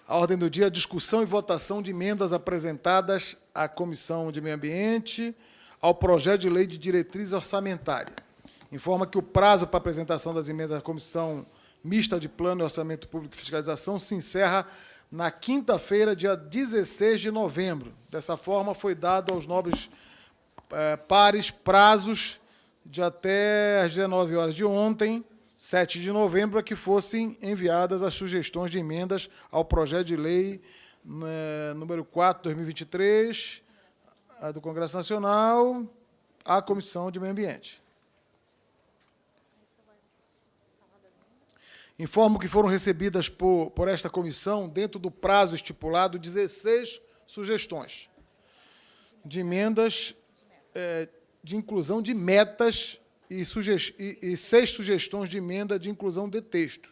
A ordem do dia, discussão e votação de emendas apresentadas à Comissão de Meio Ambiente ao projeto de lei de diretriz orçamentária. Informa que o prazo para apresentação das emendas da Comissão Mista de Plano e Orçamento Público e Fiscalização se encerra na quinta-feira, dia 16 de novembro. Dessa forma, foi dado aos nobres pares prazos de até às 19 horas de ontem, 7 de novembro, a que fossem enviadas as sugestões de emendas ao projeto de lei número 4, 2023, do Congresso Nacional, à Comissão de Meio Ambiente. Informo que foram recebidas por esta comissão, dentro do prazo estipulado, 16 sugestões de emendas de inclusão de metas e 6 sugestões de emenda de inclusão de texto,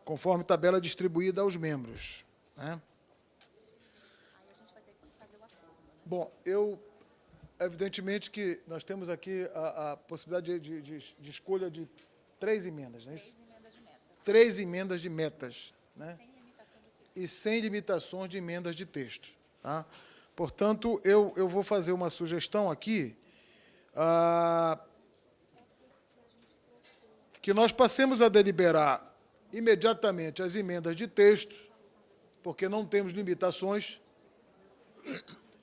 conforme tabela distribuída aos membros. Né? Bom, evidentemente que nós temos aqui a possibilidade de escolha de 3 emendas, não é isso? 3 emendas de metas, né? E sem limitações de emendas de texto. Tá? Portanto, eu vou fazer uma sugestão aqui, que nós passemos a deliberar imediatamente as emendas de texto, porque não temos limitações,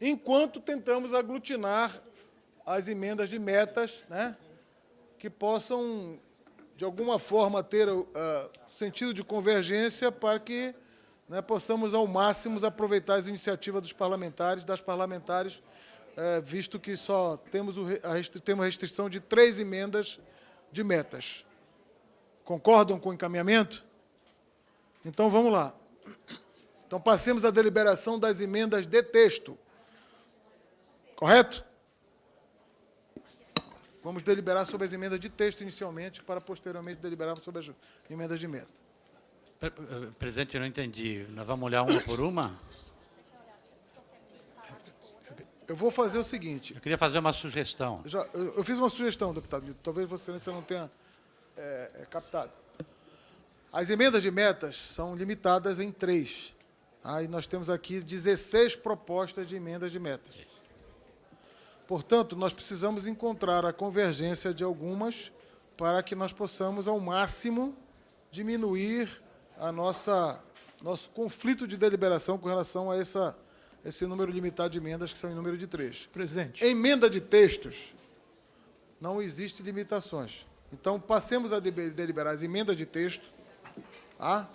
enquanto tentamos aglutinar as emendas de metas, né, que possam, de alguma forma, ter sentido de convergência para que, né, possamos, ao máximo, aproveitar as iniciativas dos parlamentares, das parlamentares, visto que só temos a restrição de 3 emendas de metas. Concordam com o encaminhamento? Então, vamos lá. Então, passemos à deliberação das emendas de texto. Correto? Vamos deliberar sobre as emendas de texto inicialmente, para posteriormente deliberarmos sobre as emendas de meta. Presidente, eu não entendi. Nós vamos olhar uma por uma? Eu vou fazer o seguinte. Eu queria fazer uma sugestão. Eu fiz uma sugestão, deputado. Talvez Vossa Excelência não tenha captado. As emendas de metas são limitadas em 3. Aí nós temos aqui 16 propostas de emendas de metas. Portanto, nós precisamos encontrar a convergência de algumas para que nós possamos, ao máximo, diminuir nosso conflito de deliberação com relação a esse número limitado de emendas, que são em número de 3. Presidente. Em emenda de textos, não existe limitações. Então, passemos a deliberar as emendas de texto, tá?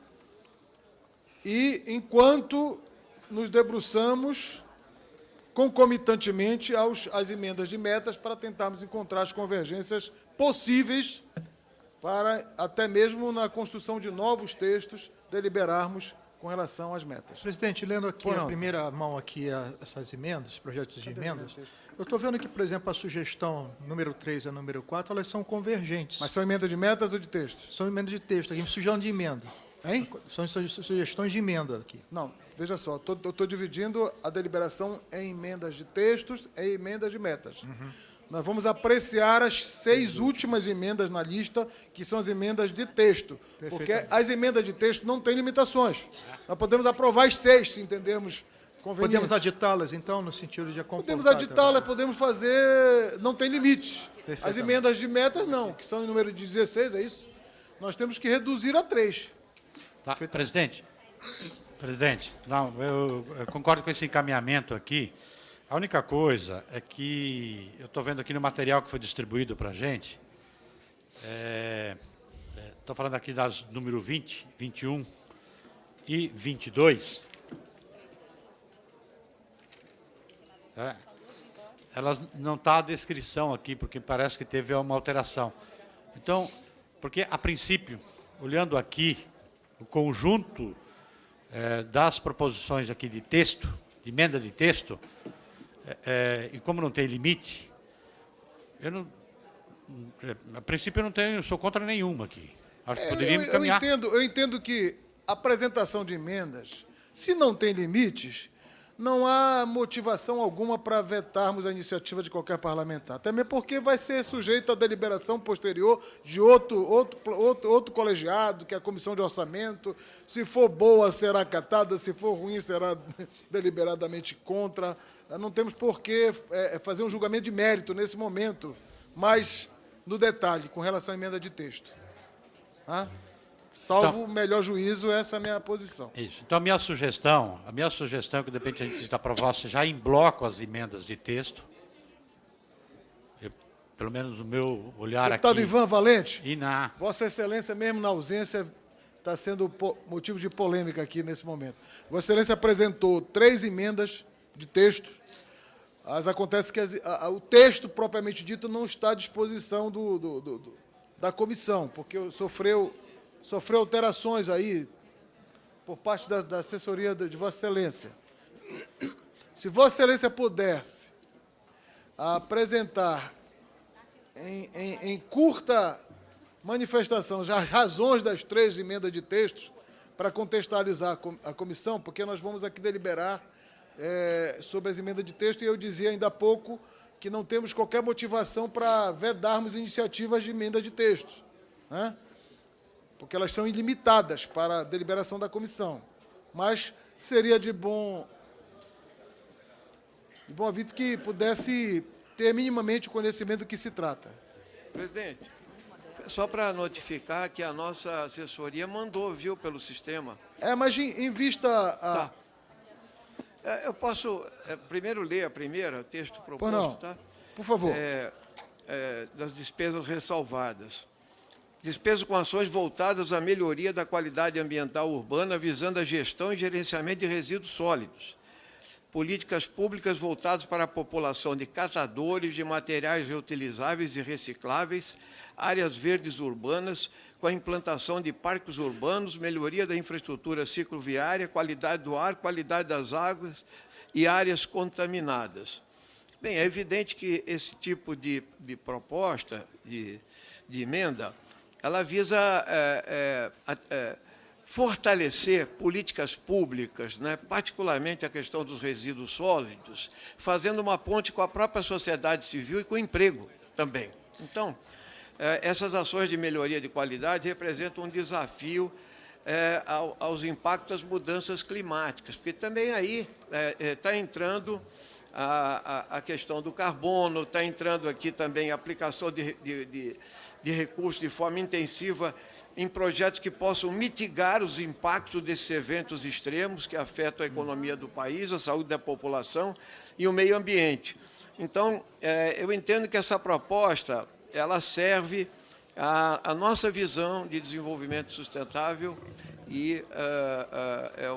E, enquanto nos debruçamos concomitantemente às emendas de metas, para tentarmos encontrar as convergências possíveis para, até mesmo na construção de novos textos, deliberarmos com relação às metas. Presidente, lendo aqui a primeira mão aqui essas emendas, projetos de emendas, eu estou vendo que, por exemplo, a sugestão número 3 e a número 4, elas são convergentes. Mas são emendas de metas ou de texto? São emendas de texto, aqui, sugestão de emenda. Hein? São sugestões de emenda aqui. Não, veja só, eu estou dividindo a deliberação em emendas de textos e emendas de metas. Uhum. Nós vamos apreciar as 6 últimas emendas na lista, que são as emendas de texto, porque as emendas de texto não têm limitações. Nós podemos aprovar as 6, se entendermos conveniente. Podemos aditá-las, então, no sentido de acompanhar? Podemos aditá-las, podemos fazer... Não tem limites. As emendas de metas, não, que são em número de 16, é isso? Nós temos que reduzir a 3. Tá, presidente, não, eu concordo com esse encaminhamento aqui. A única coisa é que eu estou vendo aqui no material que foi distribuído para a gente, estou falando aqui das número 20, 21 e 22. Elas não está a descrição aqui, porque parece que teve uma alteração. Então, porque a princípio, olhando aqui, o conjunto das proposições aqui de texto, de emenda de texto, e como não tem limite, a princípio eu sou contra nenhuma aqui. Acho que poderíamos caminhar. Eu entendo que a apresentação de emendas, se não tem limites, não há motivação alguma para vetarmos a iniciativa de qualquer parlamentar, até mesmo porque vai ser sujeito à deliberação posterior de outro colegiado, que é a Comissão de Orçamento. Se for boa, será acatada; se for ruim, será deliberadamente contra. Não temos por que fazer um julgamento de mérito nesse momento, mas no detalhe, com relação à emenda de texto. Salvo o melhor juízo, essa é a minha posição. Isso. Então, a minha sugestão é que, de repente, a gente aprovasse já em bloco as emendas de texto. Pelo menos o meu olhar Deputado aqui... Ivan Valente, E na... Vossa Excelência, mesmo na ausência, está sendo motivo de polêmica aqui nesse momento. Vossa Excelência apresentou 3 emendas de texto. Acontece que o texto, propriamente dito, não está à disposição da comissão, porque sofreu alterações aí por parte da assessoria de Vossa Excelência. Se Vossa Excelência pudesse apresentar em curta manifestação já as razões das 3 emendas de texto para contextualizar a comissão, porque nós vamos aqui deliberar sobre as emendas de texto, e eu dizia ainda há pouco que não temos qualquer motivação para vedarmos iniciativas de emenda de texto, né? Porque elas são ilimitadas para a deliberação da comissão. Mas seria de bom havido que pudesse ter minimamente o conhecimento do que se trata. Presidente, só para notificar que a nossa assessoria mandou, viu, pelo sistema. Mas em vista a... Tá. Eu posso primeiro ler o texto proposto, Pois não. tá? Por favor. Das despesas ressalvadas. Despesas com ações voltadas à melhoria da qualidade ambiental urbana, visando a gestão e gerenciamento de resíduos sólidos. Políticas públicas voltadas para a população de catadores de materiais reutilizáveis e recicláveis, áreas verdes urbanas, com a implantação de parques urbanos, melhoria da infraestrutura cicloviária, qualidade do ar, qualidade das águas e áreas contaminadas. Bem, é evidente que esse tipo de proposta, de emenda, ela visa fortalecer políticas públicas, né, particularmente a questão dos resíduos sólidos, fazendo uma ponte com a própria sociedade civil e com o emprego também. Então, essas ações de melhoria de qualidade representam um desafio aos impactos das mudanças climáticas, porque também aí está entrando a questão do carbono, está entrando aqui também a aplicação de recursos de forma intensiva em projetos que possam mitigar os impactos desses eventos extremos que afetam a economia do país, a saúde da população e o meio ambiente. Então, eu entendo que essa proposta ela serve à nossa visão de desenvolvimento sustentável e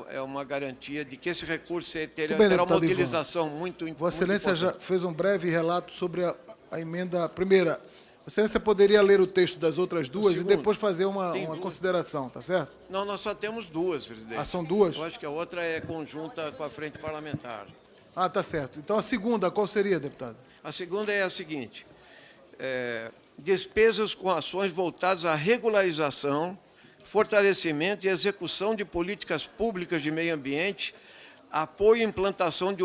é uma garantia de que esse recurso terá uma utilização muito importante. Vossa Excelência já fez um breve relato sobre a emenda primeira. Vossa Excelência poderia ler o texto das outras duas e depois fazer uma consideração, tá certo? Não, nós só temos 2, presidente. São 2? Eu acho que a outra é conjunta com a frente parlamentar. Tá certo. Então, a segunda, qual seria, deputado? A segunda é a seguinte: despesas com ações voltadas à regularização, fortalecimento e execução de políticas públicas de meio ambiente, apoio e implantação de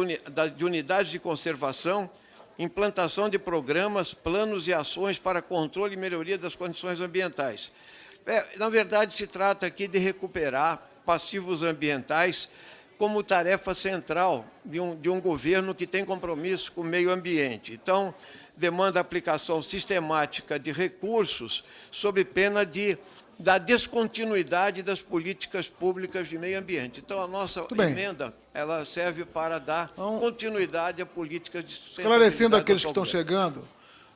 unidades de conservação, implantação de programas, planos e ações para controle e melhoria das condições ambientais. Na verdade, se trata aqui de recuperar passivos ambientais como tarefa central de um governo que tem compromisso com o meio ambiente. Então, demanda a aplicação sistemática de recursos sob pena da descontinuidade das políticas públicas de meio ambiente. Então, a nossa emenda ela serve para dar continuidade a políticas de sustentabilidade. Esclarecendo aqueles que estão chegando,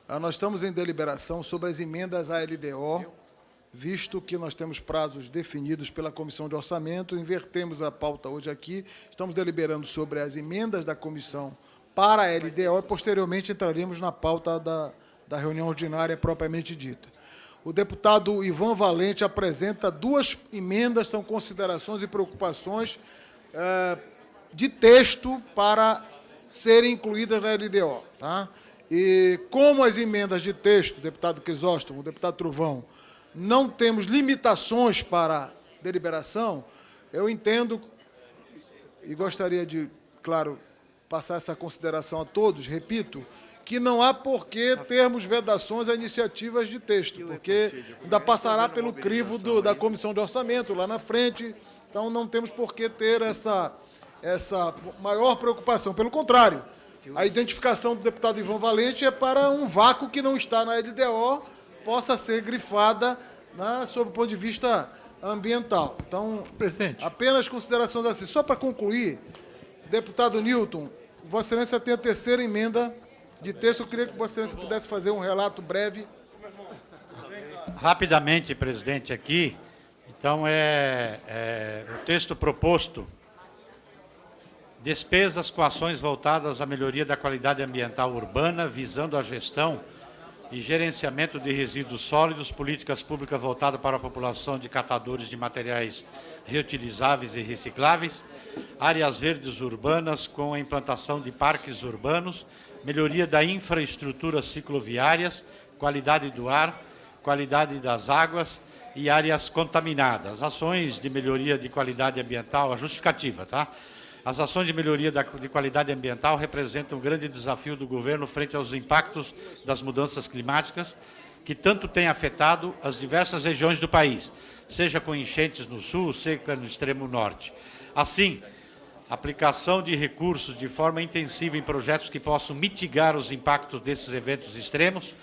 nós estamos em deliberação sobre as emendas à LDO, visto que nós temos prazos definidos pela Comissão de Orçamento, invertemos a pauta hoje aqui, estamos deliberando sobre as emendas da comissão para a LDO e, posteriormente, entraremos na pauta da reunião ordinária propriamente dita. O deputado Ivan Valente apresenta 2 emendas, são considerações e preocupações de texto para serem incluídas na LDO. Tá? E como as emendas de texto, deputado Crisóstomo, deputado Truvão, não temos limitações para deliberação, eu entendo e gostaria de claro, passar essa consideração a todos, repito, que não há por que termos vedações a iniciativas de texto, porque ainda passará pelo crivo da Comissão de Orçamento lá na frente, então não temos por que ter essa maior preocupação. Pelo contrário, a identificação do deputado Ivan Valente é para um vácuo que não está na LDO, possa ser grifada, né, sob o ponto de vista ambiental. Então, Presidente. apenas considerações assim. Só para concluir, deputado Newton, Vossa Excelência tem a terceira emenda de texto. Eu queria que Vossa Excelência pudesse fazer um relato breve. Rapidamente, presidente, aqui. Então, o texto proposto: despesas com ações voltadas à melhoria da qualidade ambiental urbana, visando a gestão e gerenciamento de resíduos sólidos, políticas públicas voltadas para a população de catadores de materiais reutilizáveis e recicláveis, áreas verdes urbanas com a implantação de parques urbanos, melhoria da infraestrutura cicloviárias, qualidade do ar, qualidade das águas e áreas contaminadas. Ações de melhoria de qualidade ambiental, a justificativa, tá? As ações de melhoria de qualidade ambiental representam um grande desafio do governo frente aos impactos das mudanças climáticas, que tanto têm afetado as diversas regiões do país, seja com enchentes no sul, seca no extremo norte. Assim, aplicação de recursos de forma intensiva em projetos que possam mitigar os impactos desses eventos extremos,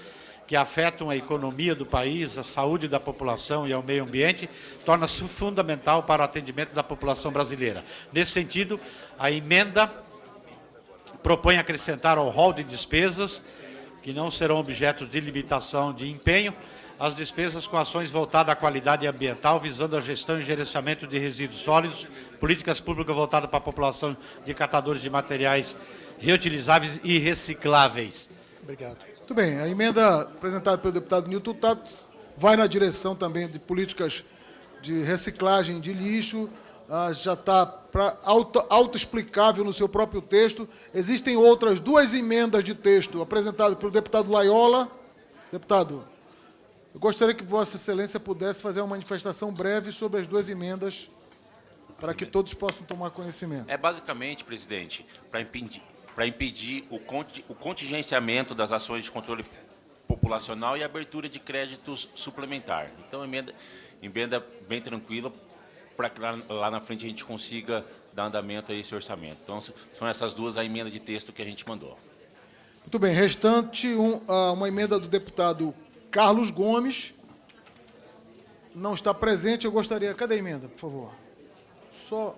que afetam a economia do país, a saúde da população e ao meio ambiente, torna-se fundamental para o atendimento da população brasileira. Nesse sentido, a emenda propõe acrescentar ao rol de despesas, que não serão objeto de limitação de empenho, as despesas com ações voltadas à qualidade ambiental, visando a gestão e gerenciamento de resíduos sólidos, políticas públicas voltadas para a população de catadores de materiais reutilizáveis e recicláveis. Obrigado. Muito bem, a emenda apresentada pelo deputado Newton Tato vai na direção também de políticas de reciclagem de lixo, já está autoexplicável no seu próprio texto. Existem outras duas emendas de texto apresentadas pelo deputado Laiola. Deputado, eu gostaria que Vossa Excelência pudesse fazer uma manifestação breve sobre as duas emendas, para que todos possam tomar conhecimento. É basicamente, presidente, para impedir o contingenciamento das ações de controle populacional e abertura de créditos suplementar. Então, emenda bem tranquila, para que lá na frente a gente consiga dar andamento a esse orçamento. Então, são essas duas a emenda de texto que a gente mandou. Muito bem, restante uma emenda do deputado Carlos Gomes. Não está presente, eu gostaria... Cadê a emenda, por favor? Só...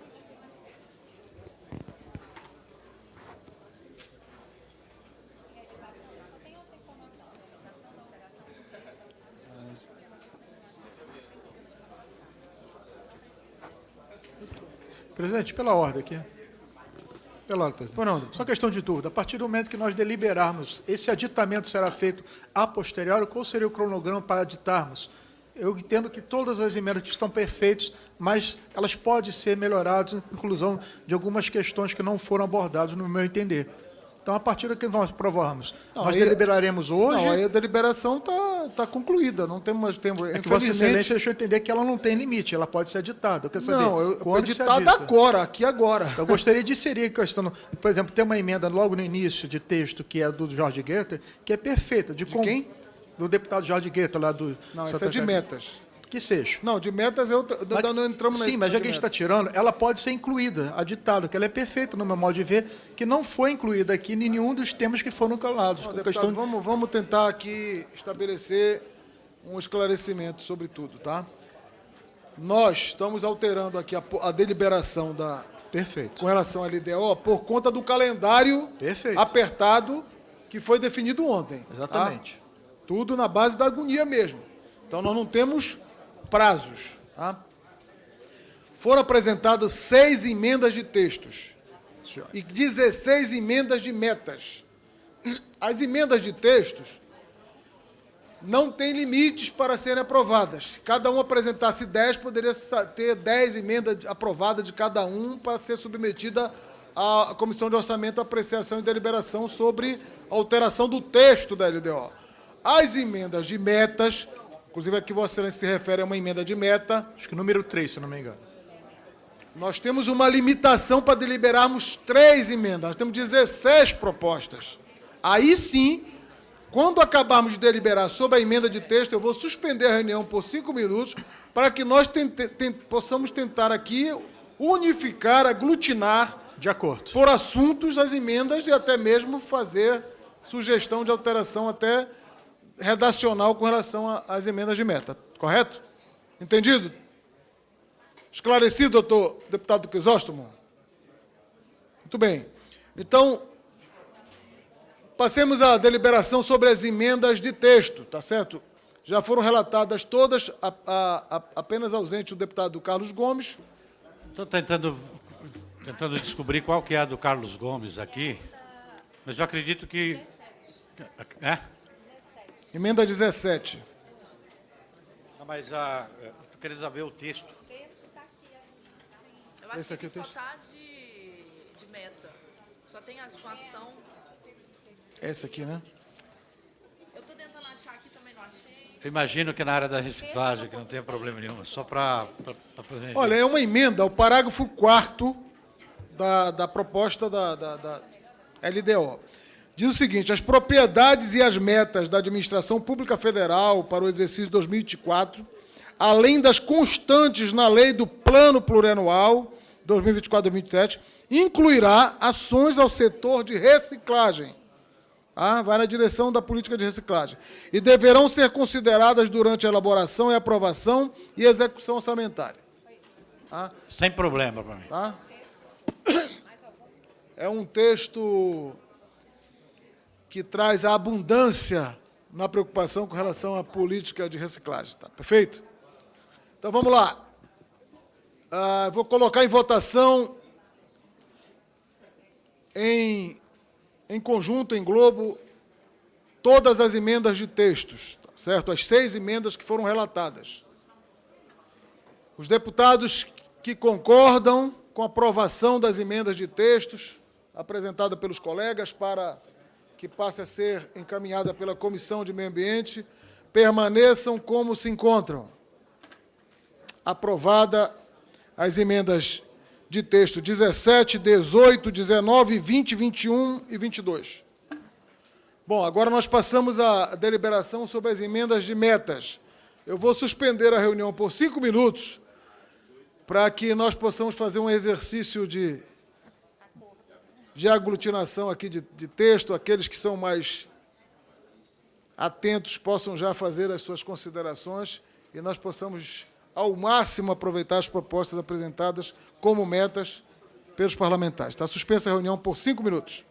Presidente, pela ordem aqui. Pela ordem, presidente. Pois não, Só questão de dúvida. A partir do momento que nós deliberarmos, esse aditamento será feito a posteriori, qual seria o cronograma para aditarmos? Eu entendo que todas as emendas que estão perfeitas, mas elas podem ser melhoradas, inclusão de algumas questões que não foram abordadas, no meu entender. Então, a partir do que nós aprovarmos, nós deliberaremos hoje... Não, aí a deliberação está concluída, não temos mais tempo. É que Vossa Excelência deixou entender que ela não tem limite, ela pode ser aditada. Eu quero saber não, eu quando editada agora, aqui agora. Eu gostaria de inserir a questão, por exemplo, tem uma emenda logo no início de texto, que é do Jorge Guetta, que é perfeita. De quem? Do deputado Jorge Guetta, lá do... Não, essa é de metas. Que seja. Não, de metas não entramos Sim, mas já que a gente está tirando, ela pode ser incluída, aditada, que ela é perfeita, no meu modo de ver, que não foi incluída aqui em nenhum dos temas que foram calados. Não, deputado, vamos tentar aqui estabelecer um esclarecimento sobre tudo, tá? Nós estamos alterando aqui a deliberação Perfeito. com relação à LDO por conta do calendário Perfeito. apertado que foi definido ontem. Tá? Exatamente. Tudo na base da agonia mesmo. Então, nós não temos prazos. Tá? Foram apresentadas 6 emendas de textos e 16 emendas de metas. As emendas de textos não têm limites para serem aprovadas. Cada um apresentasse 10, poderia ter 10 emendas aprovadas de cada um para ser submetida à Comissão de Orçamento, Apreciação e Deliberação sobre a alteração do texto da LDO. As emendas de metas... Inclusive, aqui Vossa Excelência se refere a uma emenda de meta. Acho que número 3, se não me engano. Nós temos uma limitação para deliberarmos 3 emendas. Nós temos 16 propostas. Aí sim, quando acabarmos de deliberar sobre a emenda de texto, eu vou suspender a reunião por 5 minutos para que nós possamos tentar aqui unificar, aglutinar De acordo. por assuntos as emendas e até mesmo fazer sugestão de alteração até redacional com relação às emendas de meta. Correto? Entendido? Esclarecido, doutor deputado Crisóstomo? Muito bem. Então, passemos à deliberação sobre as emendas de texto, tá certo? Já foram relatadas todas, apenas ausente o deputado Carlos Gomes. Estou tentando descobrir qual que é a do Carlos Gomes aqui, mas eu acredito que... É? Emenda 17. Mas tu queres saber o texto. Eu acho Esse aqui que eu só está de meta. Só tem a situação. Esse aqui, né? Eu estou tentando achar aqui, também não achei. Eu imagino que na área da reciclagem, que não tem problema nenhum, só para... Olha, é uma emenda ao parágrafo 4º da proposta da LDO. Diz o seguinte: as propriedades e as metas da Administração Pública Federal para o exercício 2024, além das constantes na lei do Plano Plurianual 2024-2027, incluirá ações ao setor de reciclagem. Vai na direção da política de reciclagem. E deverão ser consideradas durante a elaboração e aprovação e execução orçamentária. Sem problema para mim. Tá? É um texto que traz a abundância na preocupação com relação à política de reciclagem. Tá? Perfeito? Então, vamos lá. Vou colocar em votação, em conjunto, em globo, todas as emendas de textos, tá certo? As 6 emendas que foram relatadas. Os deputados que concordam com a aprovação das emendas de textos apresentada pelos colegas para que passe a ser encaminhada pela Comissão de Meio Ambiente, permaneçam como se encontram. Aprovada as emendas de texto 17, 18, 19, 20, 21 e 22. Bom, agora nós passamos à deliberação sobre as emendas de metas. Eu vou suspender a reunião por 5 minutos para que nós possamos fazer um exercício de aglutinação aqui de texto. Aqueles que são mais atentos possam já fazer as suas considerações e nós possamos, ao máximo, aproveitar as propostas apresentadas como metas pelos parlamentares. Está suspensa a reunião por 5 minutos.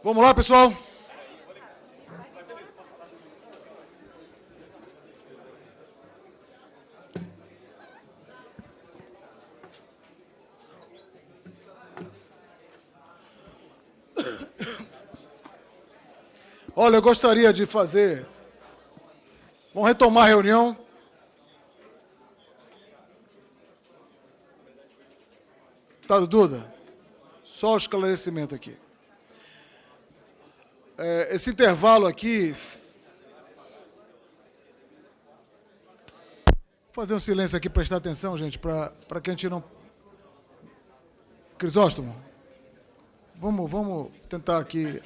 Vamos lá, pessoal. Olha, eu gostaria de fazer... Vamos retomar a reunião. Deputado Duda, só o esclarecimento aqui. Esse intervalo aqui... Vou fazer um silêncio aqui, prestar atenção, gente, para que a gente não... Crisóstomo, vamos tentar aqui...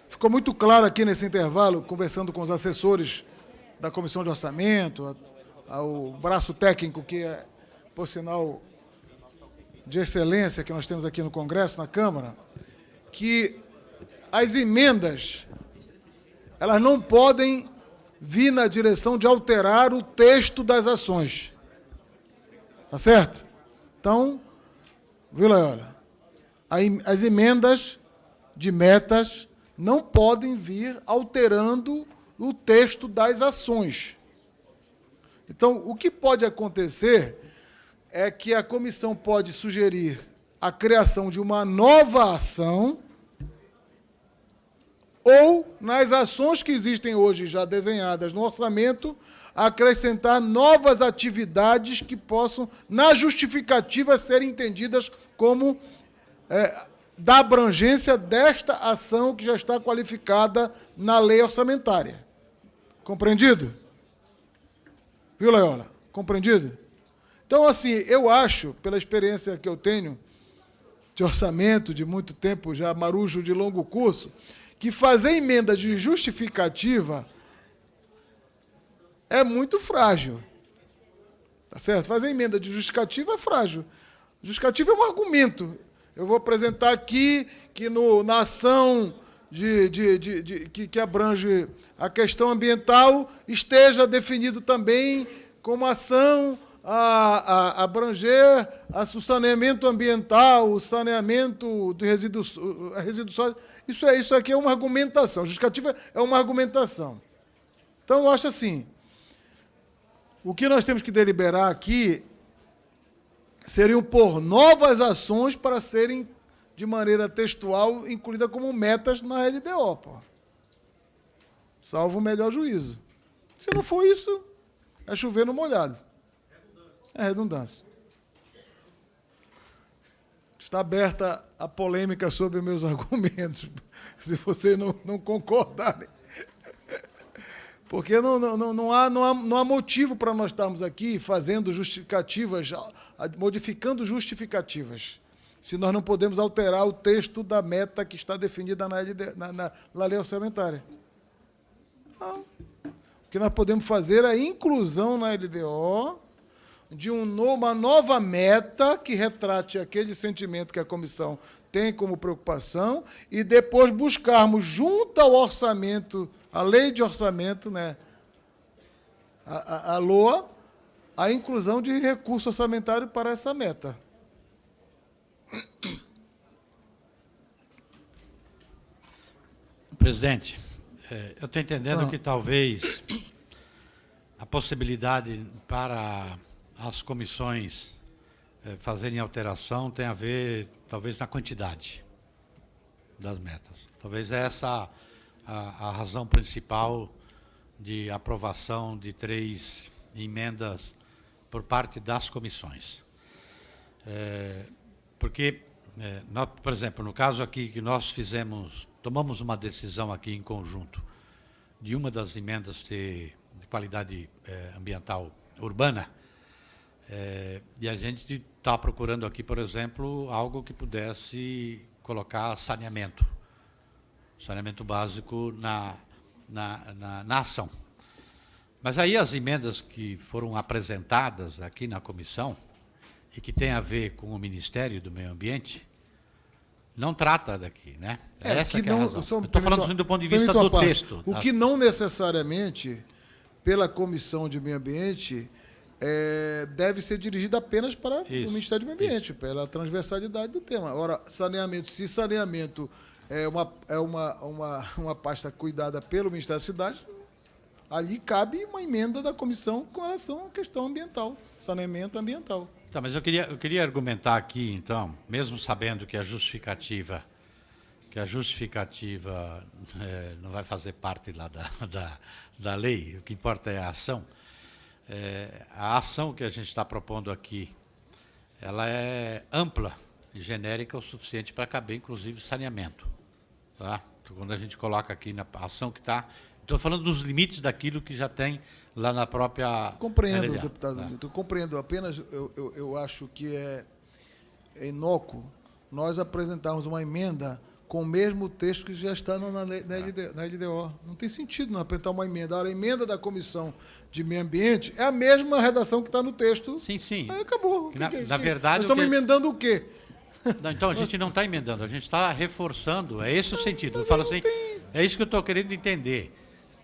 Ficou muito claro aqui nesse intervalo, conversando com os assessores da Comissão de Orçamento, o braço técnico, que é, por sinal, de excelência que nós temos aqui no Congresso, na Câmara, que as emendas, elas não podem vir na direção de alterar o texto das ações. Tá certo? Então, viu, Laiola? As emendas de metas não podem vir alterando o texto das ações. Então, o que pode acontecer é que a comissão pode sugerir a criação de uma nova ação ou, nas ações que existem hoje já desenhadas no orçamento, acrescentar novas atividades que possam, na justificativa, serem entendidas como da abrangência desta ação que já está qualificada na lei orçamentária. Compreendido? Viu, Laiola? Compreendido? Então, assim, eu acho, pela experiência que eu tenho de orçamento, de muito tempo já, marujo de longo curso, que fazer emenda de justificativa é muito frágil. Tá certo? Fazer emenda de justificativa é frágil. Justificativa é um argumento. Eu vou apresentar aqui que na ação que abrange a questão ambiental esteja definido também como ação a abranger o saneamento ambiental, o saneamento de resíduos sólidos. Isso aqui é uma argumentação. Justificativa é uma argumentação. Então, eu acho assim, o que nós temos que deliberar aqui seriam por novas ações para serem, de maneira textual, incluídas como metas na LDO, pô. Salvo o melhor juízo. Se não for isso, é chover no molhado. É redundância. Está aberta a polêmica sobre meus argumentos, se vocês não concordarem. Porque não há motivo para nós estarmos aqui fazendo justificativas, modificando justificativas, se nós não podemos alterar o texto da meta que está definida na lei orçamentária. Não. O que nós podemos fazer é a inclusão na LDO de uma nova meta que retrate aquele sentimento que a comissão tem como preocupação e depois buscarmos, junto ao orçamento, a lei de orçamento, né, a LOA, a inclusão de recurso orçamentário para essa meta. Presidente, eu estou entendendo que talvez a possibilidade para as comissões fazerem alteração tem a ver, talvez, na quantidade das metas. Talvez essa a razão principal de aprovação de 3 emendas por parte das comissões. Porque, nós, por exemplo, no caso aqui que nós tomamos uma decisão aqui em conjunto de uma das emendas de qualidade ambiental urbana, e a gente está procurando aqui, por exemplo, algo que pudesse colocar saneamento básico na ação. Mas aí as emendas que foram apresentadas aqui na comissão e que tem a ver com o Ministério do Meio Ambiente, não trata daqui, né? Essa que é a razão. Eu estou falando do ponto de vista do texto. O que não necessariamente, pela Comissão de Meio Ambiente, deve ser dirigida apenas para Isso, o Ministério do Meio Ambiente, pela transversalidade do tema. Ora, saneamento, se saneamento é uma pasta cuidada pelo Ministério da Cidade, ali cabe uma emenda da comissão com relação à questão ambiental, saneamento ambiental. Tá, mas eu queria argumentar aqui, então, mesmo sabendo que a justificativa não vai fazer parte lá da lei, o que importa é a ação. A ação que a gente está propondo aqui, ela é ampla e genérica o suficiente para caber, inclusive, saneamento. Tá? Então, quando a gente coloca aqui na ação que está... Estou falando dos limites daquilo que já tem lá na própria... Compreendo, LDA, deputado tá? Milton, compreendo. Apenas eu acho que é inócuo nós apresentarmos uma emenda com o mesmo texto que já está na LDO. Não tem sentido não apresentar uma emenda. A emenda da Comissão de Meio Ambiente é a mesma redação que está no texto. Sim, sim. Aí acabou. Na verdade... Nós estamos emendando o quê? Não, então, a gente não está emendando, a gente está reforçando. É esse o sentido. Eu falo assim, é isso que eu estou querendo entender.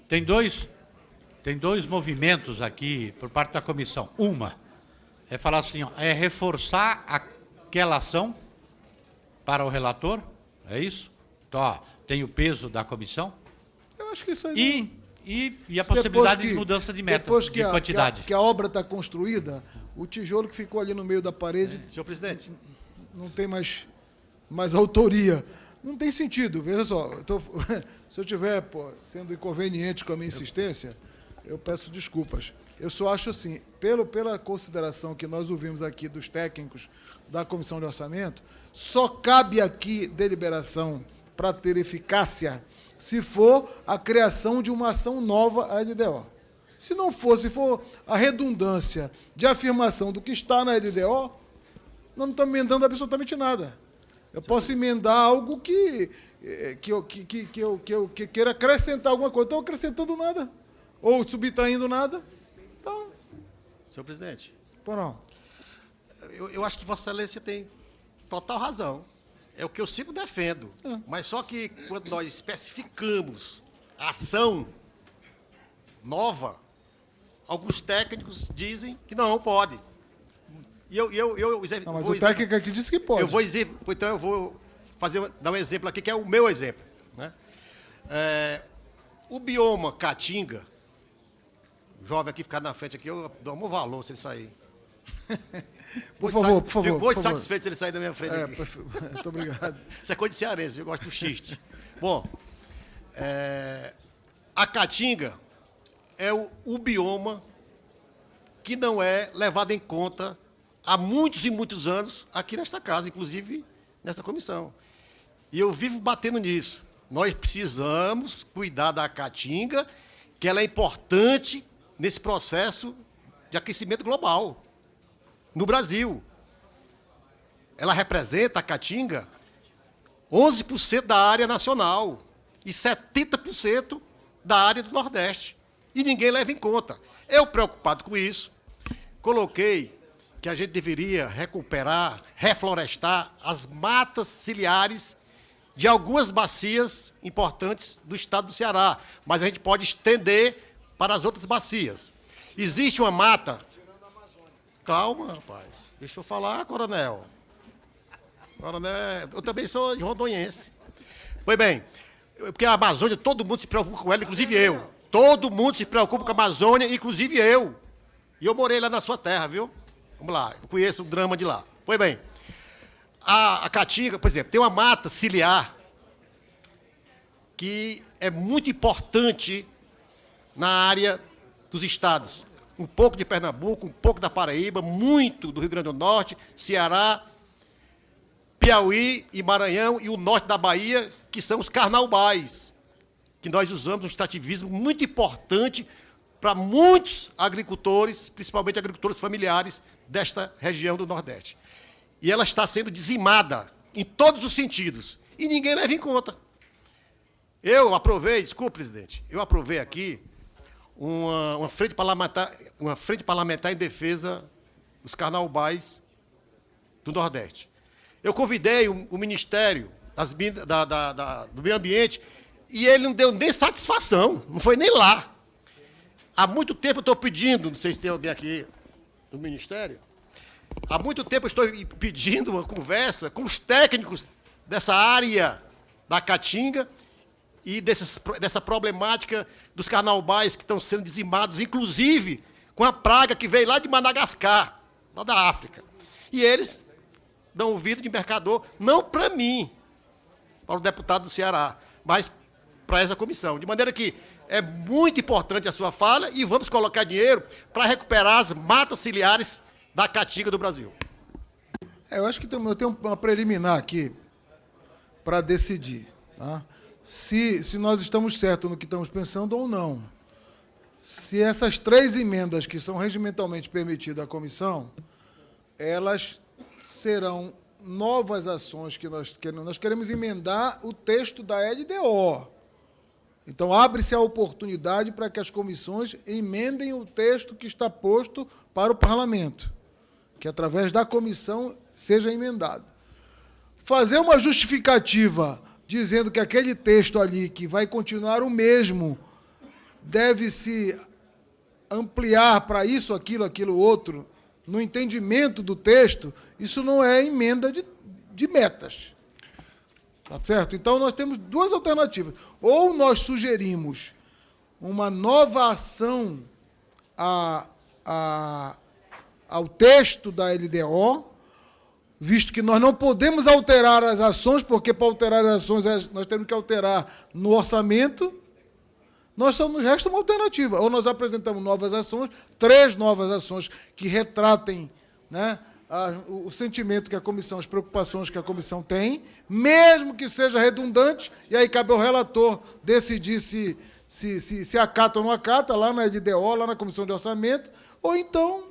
Tem dois movimentos aqui por parte da comissão. Uma é falar assim, ó, é reforçar aquela ação para o relator, é isso? Então, ó, tem o peso da comissão Eu acho que isso aí... e a possibilidade de mudança de meta, depois de quantidade. que a obra está construída, o tijolo que ficou ali no meio da parede Senhor presidente, não tem mais autoria. Não tem sentido. Veja só, se eu estiver sendo inconveniente com a minha insistência, eu peço desculpas. Eu só acho assim, pela consideração que nós ouvimos aqui dos técnicos da Comissão de Orçamento, só cabe aqui deliberação para ter eficácia se for a criação de uma ação nova à LDO. Se não for, se for a redundância de afirmação do que está na LDO, nós não estamos emendando absolutamente nada. Eu posso emendar algo que eu queira acrescentar alguma coisa. Estou acrescentando nada. Ou subtraindo nada. Então, senhor presidente, pô, não. eu acho que Vossa Excelência tem total razão. É o que eu sempre defendo. Mas só que quando nós especificamos a ação nova, alguns técnicos dizem que não pode. Não, mas o técnico aqui disse que pode. Então eu vou dar um exemplo aqui, que é o meu exemplo. Né? O bioma Caatinga, o jovem aqui ficar na frente aqui, eu dou um valor se ele sair. Por favor. Fico muito satisfeito se ele sair da minha frente aqui. Muito obrigado. Isso é coisa de cearense, eu gosto do xiste. Bom, a Caatinga é o bioma que não é levado em conta há muitos e muitos anos aqui nesta casa, inclusive nessa comissão. E eu vivo batendo nisso. Nós precisamos cuidar da Caatinga, que ela é importante nesse processo de aquecimento global no Brasil. Ela representa, a Caatinga, 11% da área nacional e 70% da área do Nordeste. E ninguém leva em conta. Eu, preocupado com isso, coloquei que a gente deveria recuperar, reflorestar as matas ciliares de algumas bacias importantes do estado do Ceará, mas a gente pode estender para as outras bacias. Existe uma mata... Calma, rapaz. Deixa eu falar, coronel. Eu também sou de rondoniense. Pois bem, porque a Amazônia, todo mundo se preocupa com ela, inclusive eu. Todo mundo se preocupa com a Amazônia, inclusive eu. E eu morei lá na sua terra, viu? Vamos lá, eu conheço o drama de lá. Pois bem, a Caatinga, por exemplo, tem uma mata ciliar que é muito importante na área dos estados. Um pouco de Pernambuco, um pouco da Paraíba, muito do Rio Grande do Norte, Ceará, Piauí e Maranhão e o norte da Bahia, que são os carnaubais, que nós usamos um extrativismo muito importante para muitos agricultores, principalmente agricultores familiares desta região do Nordeste. E ela está sendo dizimada em todos os sentidos, e ninguém leva em conta. Eu aprovei, desculpe, presidente, eu aprovei aqui uma frente parlamentar em defesa dos carnaubais do Nordeste. Eu convidei o Ministério do Meio Ambiente e ele não deu nem satisfação, não foi nem lá. Há muito tempo eu estou pedindo, não sei se tem alguém aqui do Ministério, há muito tempo eu estou pedindo uma conversa com os técnicos dessa área da Caatinga e dessa problemática dos carnaubais que estão sendo dizimados, inclusive com a praga que veio lá de Madagascar, lá da África. E eles dão ouvido de mercador, não para mim, para o deputado do Ceará, mas para essa comissão. De maneira que é muito importante a sua fala e vamos colocar dinheiro para recuperar as matas ciliares da Caatinga do Brasil. Eu acho que eu tenho uma preliminar aqui para decidir, tá? Se nós estamos certos no que estamos pensando ou não. Se essas 3 emendas que são regimentalmente permitidas à comissão, elas serão novas ações que nós queremos emendar o texto da LDO. Então, abre-se a oportunidade para que as comissões emendem o texto que está posto para o parlamento, que através da comissão seja emendado. Fazer uma justificativa dizendo que aquele texto ali, que vai continuar o mesmo, deve-se ampliar para isso, aquilo, outro, no entendimento do texto, isso não é emenda de metas. Tá certo? Então, nós temos 2 alternativas. Ou nós sugerimos uma nova ação ao texto da LDO, visto que nós não podemos alterar as ações, porque para alterar as ações nós temos que alterar no orçamento, nos resta uma alternativa. Ou nós apresentamos novas ações, 3 novas ações que retratem, né, o sentimento que a comissão, as preocupações que a comissão tem, mesmo que seja redundante, e aí cabe ao relator decidir se acata ou não acata, lá na LDO, lá na comissão de orçamento, ou então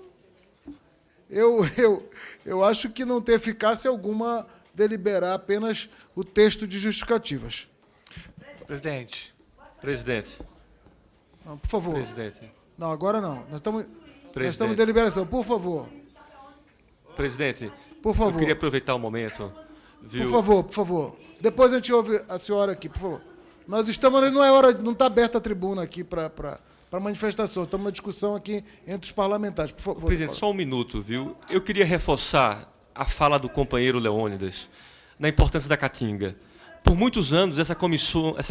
eu acho que não tem eficácia alguma deliberar apenas o texto de justificativas. Presidente. Não, por favor. Presidente. Não, agora não. Nós estamos em deliberação. Por favor. Presidente, por favor. Eu queria aproveitar o momento. Viu? Por favor. Depois a gente ouve a senhora aqui, por favor. Nós estamos, não é hora, não está aberta a tribuna aqui para manifestação. Estamos numa discussão aqui entre os parlamentares. Por favor. Presidente, só um minuto, viu? Eu queria reforçar a fala do companheiro Leônidas na importância da Caatinga. Por muitos anos, essa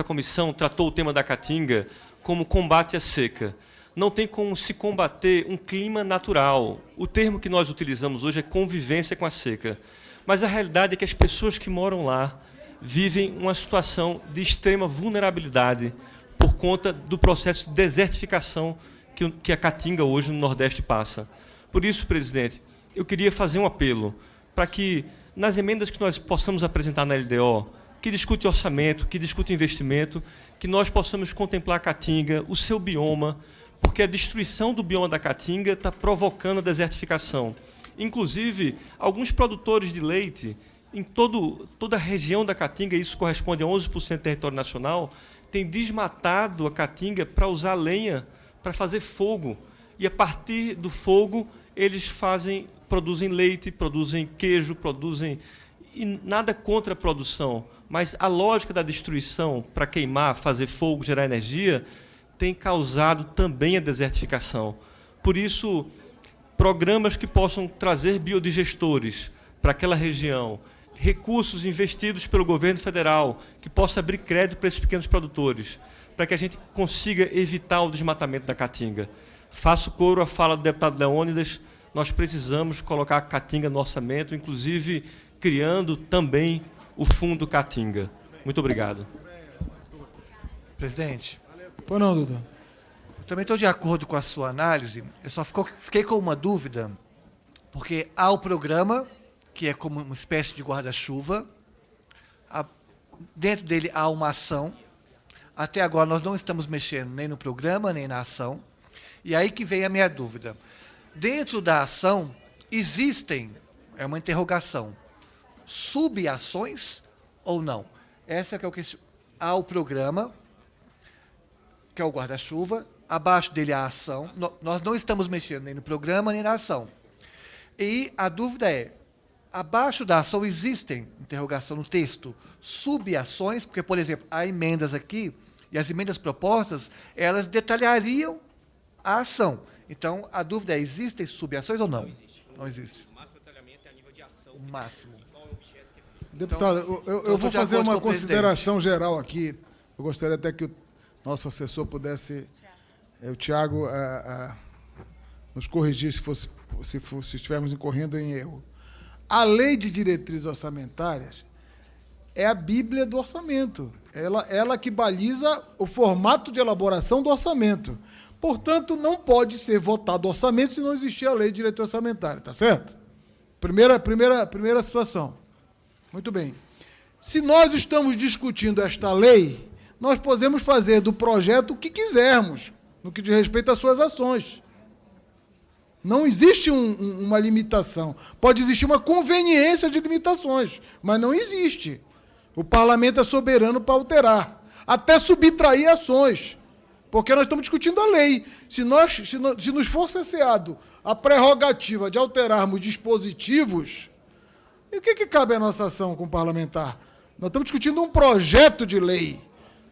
comissão tratou o tema da Caatinga como combate à seca. Não tem como se combater um clima natural. O termo que nós utilizamos hoje é convivência com a seca. Mas a realidade é que as pessoas que moram lá vivem uma situação de extrema vulnerabilidade por conta do processo de desertificação que a Caatinga hoje no Nordeste passa. Por isso, presidente, eu queria fazer um apelo para que, nas emendas que nós possamos apresentar na LDO, que discute orçamento, que discute investimento, que nós possamos contemplar a Caatinga, o seu bioma, porque a destruição do bioma da Caatinga está provocando a desertificação. Inclusive, alguns produtores de leite, em toda a região da Caatinga, isso corresponde a 11% do território nacional, têm desmatado a Caatinga para usar lenha, para fazer fogo. E, a partir do fogo, eles produzem leite, produzem queijo, e nada contra a produção, mas a lógica da destruição para queimar, fazer fogo, gerar energia, tem causado também a desertificação. Por isso, programas que possam trazer biodigestores para aquela região, recursos investidos pelo governo federal, que possa abrir crédito para esses pequenos produtores, para que a gente consiga evitar o desmatamento da Caatinga. Faço coro à fala do deputado Leônidas, nós precisamos colocar a Caatinga no orçamento, inclusive criando também o Fundo Caatinga. Muito obrigado. Presidente. Pois não, Duda. Eu também estou de acordo com a sua análise, eu só fiquei com uma dúvida, porque há o programa, que é como uma espécie de guarda-chuva, dentro dele há uma ação, até agora nós não estamos mexendo nem no programa, nem na ação, e aí que vem a minha dúvida. Dentro da ação, existem, é uma interrogação, subações ou não? Essa é que é o que há o programa, que é o guarda-chuva, abaixo dele a ação. Nós não estamos mexendo nem no programa, nem na ação. E a dúvida é, abaixo da ação existem, interrogação no texto, subações, porque, por exemplo, há emendas aqui, e as emendas propostas, elas detalhariam a ação. Então, a dúvida é, existem subações ou não? Não existe. O máximo detalhamento é a nível de ação. O máximo. Deputado, eu vou de fazer acordo uma com o consideração geral aqui. Eu gostaria até que o nosso assessor pudesse, o Tiago, nos corrigir se estivermos incorrendo em erro. A lei de diretrizes orçamentárias é a Bíblia do orçamento. Ela que baliza o formato de elaboração do orçamento. Portanto, não pode ser votado orçamento se não existir a lei de diretriz orçamentária, tá certo? Primeira situação. Muito bem. Se nós estamos discutindo esta lei, nós podemos fazer do projeto o que quisermos, no que diz respeito às suas ações. Não existe uma limitação. Pode existir uma conveniência de limitações, mas não existe. O parlamento é soberano para alterar, até subtrair ações, porque nós estamos discutindo a lei. Se nos for cesseado a prerrogativa de alterarmos dispositivos, e o que cabe à nossa ação com o parlamentar? Nós estamos discutindo um projeto de lei.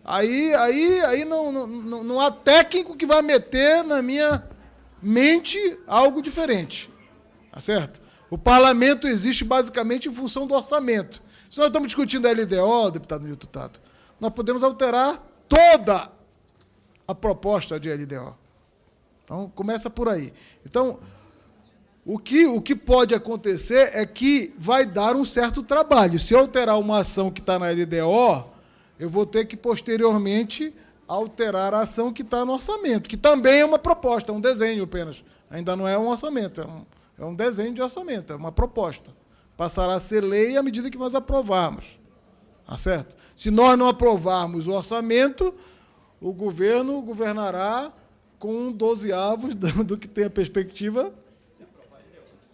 Aí não há técnico que vai meter na minha mente algo diferente. Tá certo? O parlamento existe basicamente em função do orçamento. Se nós estamos discutindo a LDO, deputado Nilton Tato, nós podemos alterar toda a proposta de LDO. Então, começa por aí. Então, o que pode acontecer é que vai dar um certo trabalho. Se eu alterar uma ação que está na LDO, eu vou ter que, posteriormente, alterar a ação que está no orçamento, que também é uma proposta, é um desenho apenas. Ainda não é um orçamento, é um desenho de orçamento, é uma proposta. Passará a ser lei à medida que nós aprovarmos. Tá certo? Se nós não aprovarmos o orçamento, o governo governará com 12avos do que tem a perspectiva.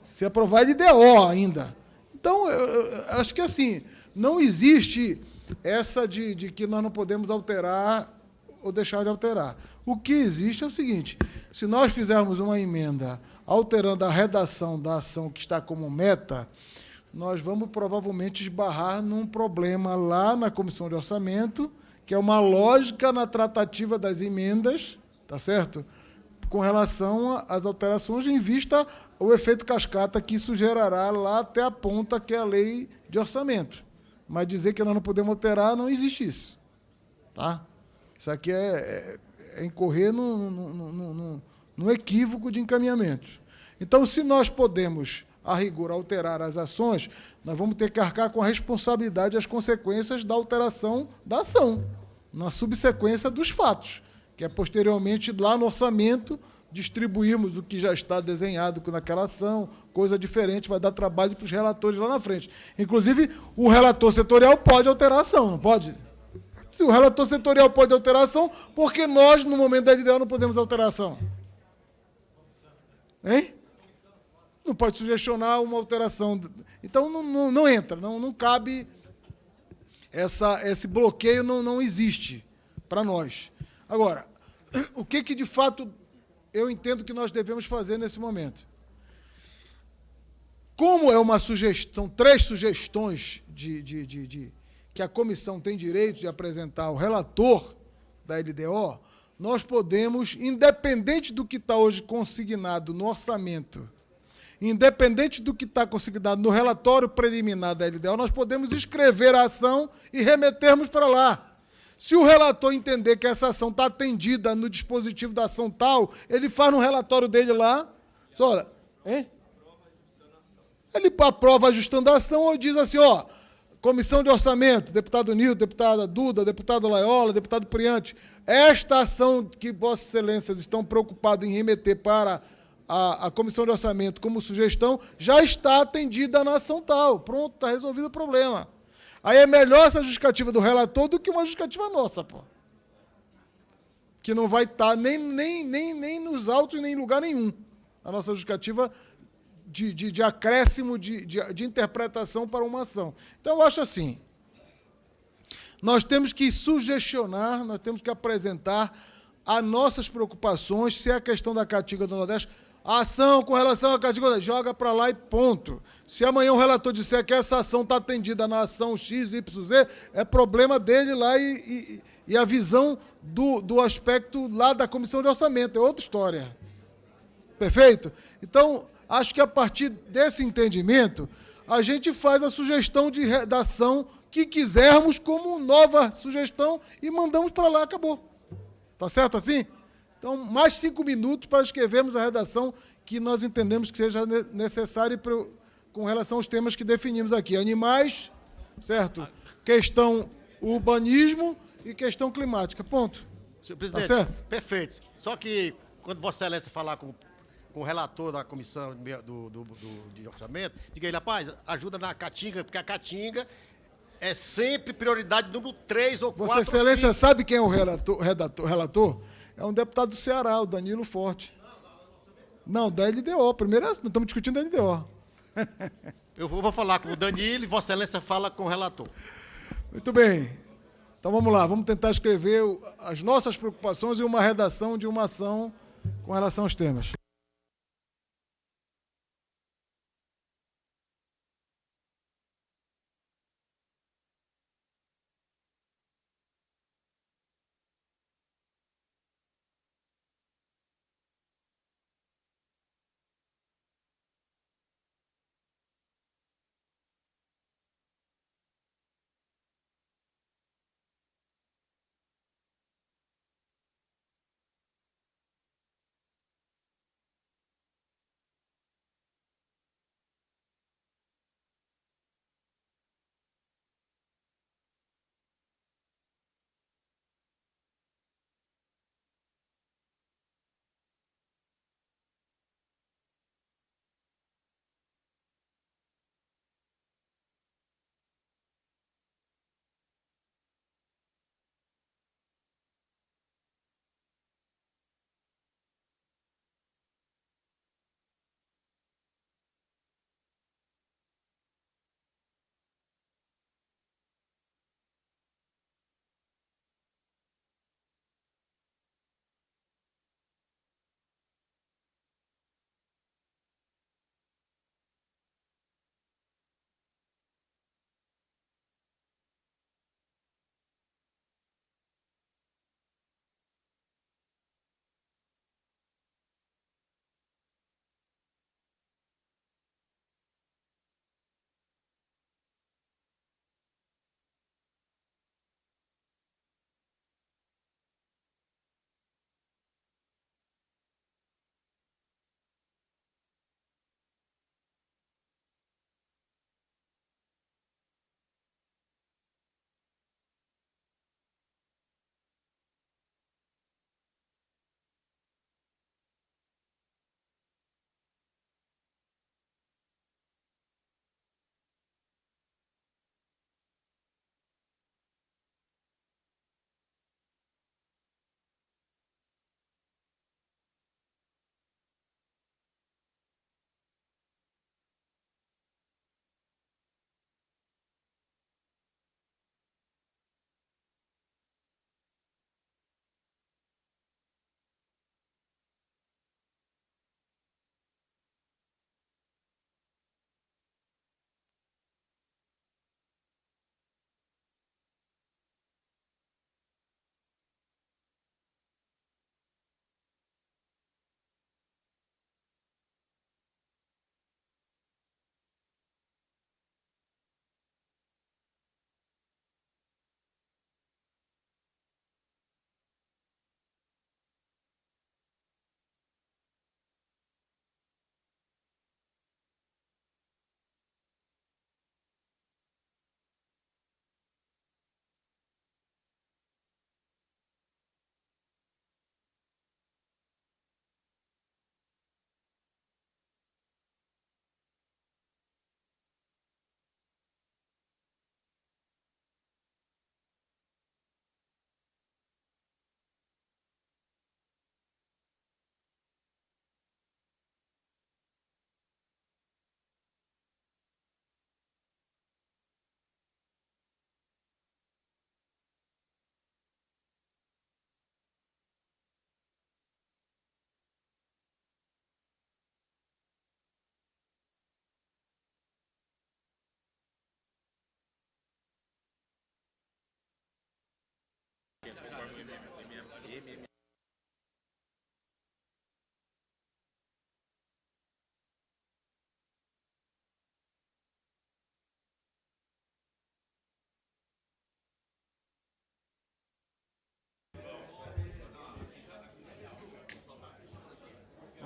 Se aprovar LDO ainda. Então, eu acho que assim, não existe essa de que nós não podemos alterar ou deixar de alterar. O que existe é o seguinte: se nós fizermos uma emenda alterando a redação da ação que está como meta, nós vamos provavelmente esbarrar num problema lá na Comissão de Orçamento, que é uma lógica na tratativa das emendas, tá certo? Com relação às alterações, em vista o efeito cascata que isso gerará lá até a ponta, que é a lei de orçamento. Mas dizer que nós não podemos alterar, não existe isso. Tá? Isso aqui é incorrer num equívoco de encaminhamentos. Então, se nós podemos, a rigor, alterar as ações, nós vamos ter que arcar com a responsabilidade e as consequências da alteração da ação, na subsequência dos fatos, que é posteriormente, lá no orçamento, distribuirmos o que já está desenhado naquela ação, coisa diferente, vai dar trabalho para os relatores lá na frente. Inclusive, o relator setorial pode alterar a ação, não pode? Se o relator setorial pode alterar a ação, por que nós, no momento da LDO, não podemos alterar a ação? Hein? Não pode sugestionar uma alteração. Então, não entra, não cabe, esse bloqueio não existe para nós. Agora, o que de fato eu entendo que nós devemos fazer nesse momento? Como é uma sugestão, 3 sugestões que a comissão tem direito de apresentar ao relator da LDO, nós podemos, independente do que está hoje consignado no orçamento, independente do que está consignado no relatório preliminar da LDO, nós podemos escrever a ação e remetermos para lá. Se o relator entender que essa ação está atendida no dispositivo da ação tal, ele faz no relatório dele lá, olha, hein? Ele aprova ajustando a ação ou diz assim, ó, comissão de orçamento, deputado Nilton, deputada Duda, deputado Laiola, deputado Priante, esta ação que Vossas Excelências estão preocupados em remeter para a comissão de orçamento como sugestão, já está atendida na ação tal. Pronto, está resolvido o problema. Aí é melhor essa justificativa do relator do que uma justificativa nossa, pô. Que não vai estar nem nos autos, nem em lugar nenhum. A nossa justificativa de acréscimo de interpretação para uma ação. Então, eu acho assim, nós temos que sugestionar, nós temos que apresentar as nossas preocupações, se é a questão da Caatinga do Nordeste, a ação com relação à Caatinga do Nordeste, joga para lá e ponto. Se amanhã o relator disser que essa ação está atendida na ação X, Y, Z, é problema dele lá e a visão do aspecto lá da comissão de orçamento, é outra história. Perfeito? Então, acho que a partir desse entendimento, a gente faz a sugestão de redação que quisermos como nova sugestão e mandamos para lá, acabou. Tá certo assim? Então, mais 5 minutos para escrevermos a redação que nós entendemos que seja necessária com relação aos temas que definimos aqui. Animais, certo? Questão urbanismo e questão climática. Ponto. Senhor presidente, Tá certo? perfeito. Só que quando Vossa Excelência falar com o relator da comissão de orçamento, diga ele, rapaz, ajuda na Caatinga, porque a Caatinga é sempre prioridade número 3 ou 4. Vossa Excelência sabe quem é o relator? É um deputado do Ceará, o Danilo Forte. Não, da LDO. Primeiro, nós estamos discutindo a LDO. Eu vou falar com o Danilo e Vossa Excelência fala com o relator. Muito bem. Então vamos lá, vamos tentar escrever as nossas preocupações e uma redação de uma ação com relação aos temas.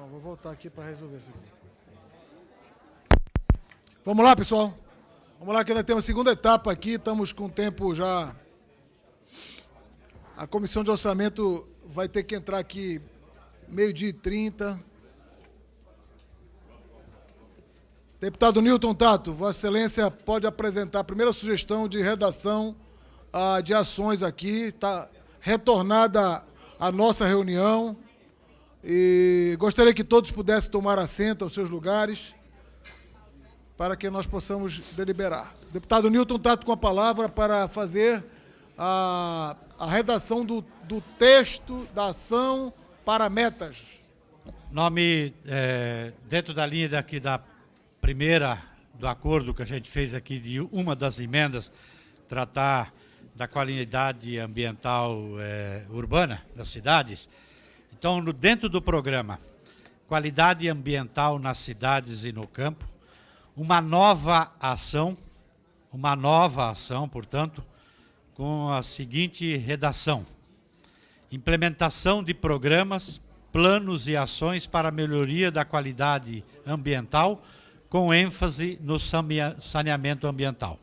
vou voltar aqui para resolver isso aqui. Vamos lá, pessoal. Vamos lá, que ainda tem uma segunda etapa aqui. Estamos com o tempo já. A comissão de orçamento vai ter que entrar aqui 12h30. Deputado Newton Tato, Vossa Excelência pode apresentar a primeira sugestão de redação de ações aqui. Está retornada a nossa reunião. E gostaria que todos pudessem tomar assento aos seus lugares para que nós possamos deliberar. Deputado Newton Tato com a palavra para fazer a redação do texto da ação para metas. Nome, dentro da linha daqui da primeira, do acordo que a gente fez aqui, de uma das emendas, tratar da qualidade ambiental urbana das cidades. Então, dentro do programa Qualidade Ambiental nas Cidades e no Campo, uma nova ação, portanto, com a seguinte redação: implementação de programas, planos e ações para a melhoria da qualidade ambiental, com ênfase no saneamento ambiental.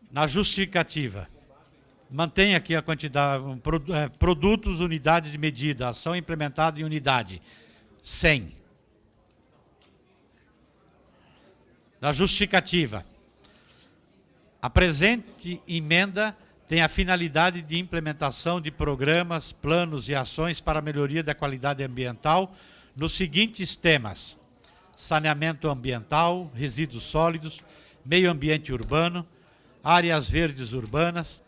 Na justificativa, mantém aqui a quantidade, produtos, unidades de medida, ação implementada em unidade, 100. Na justificativa, a presente emenda tem a finalidade de implementação de programas, planos e ações para a melhoria da qualidade ambiental nos seguintes temas: saneamento ambiental, resíduos sólidos, meio ambiente urbano, áreas verdes urbanas,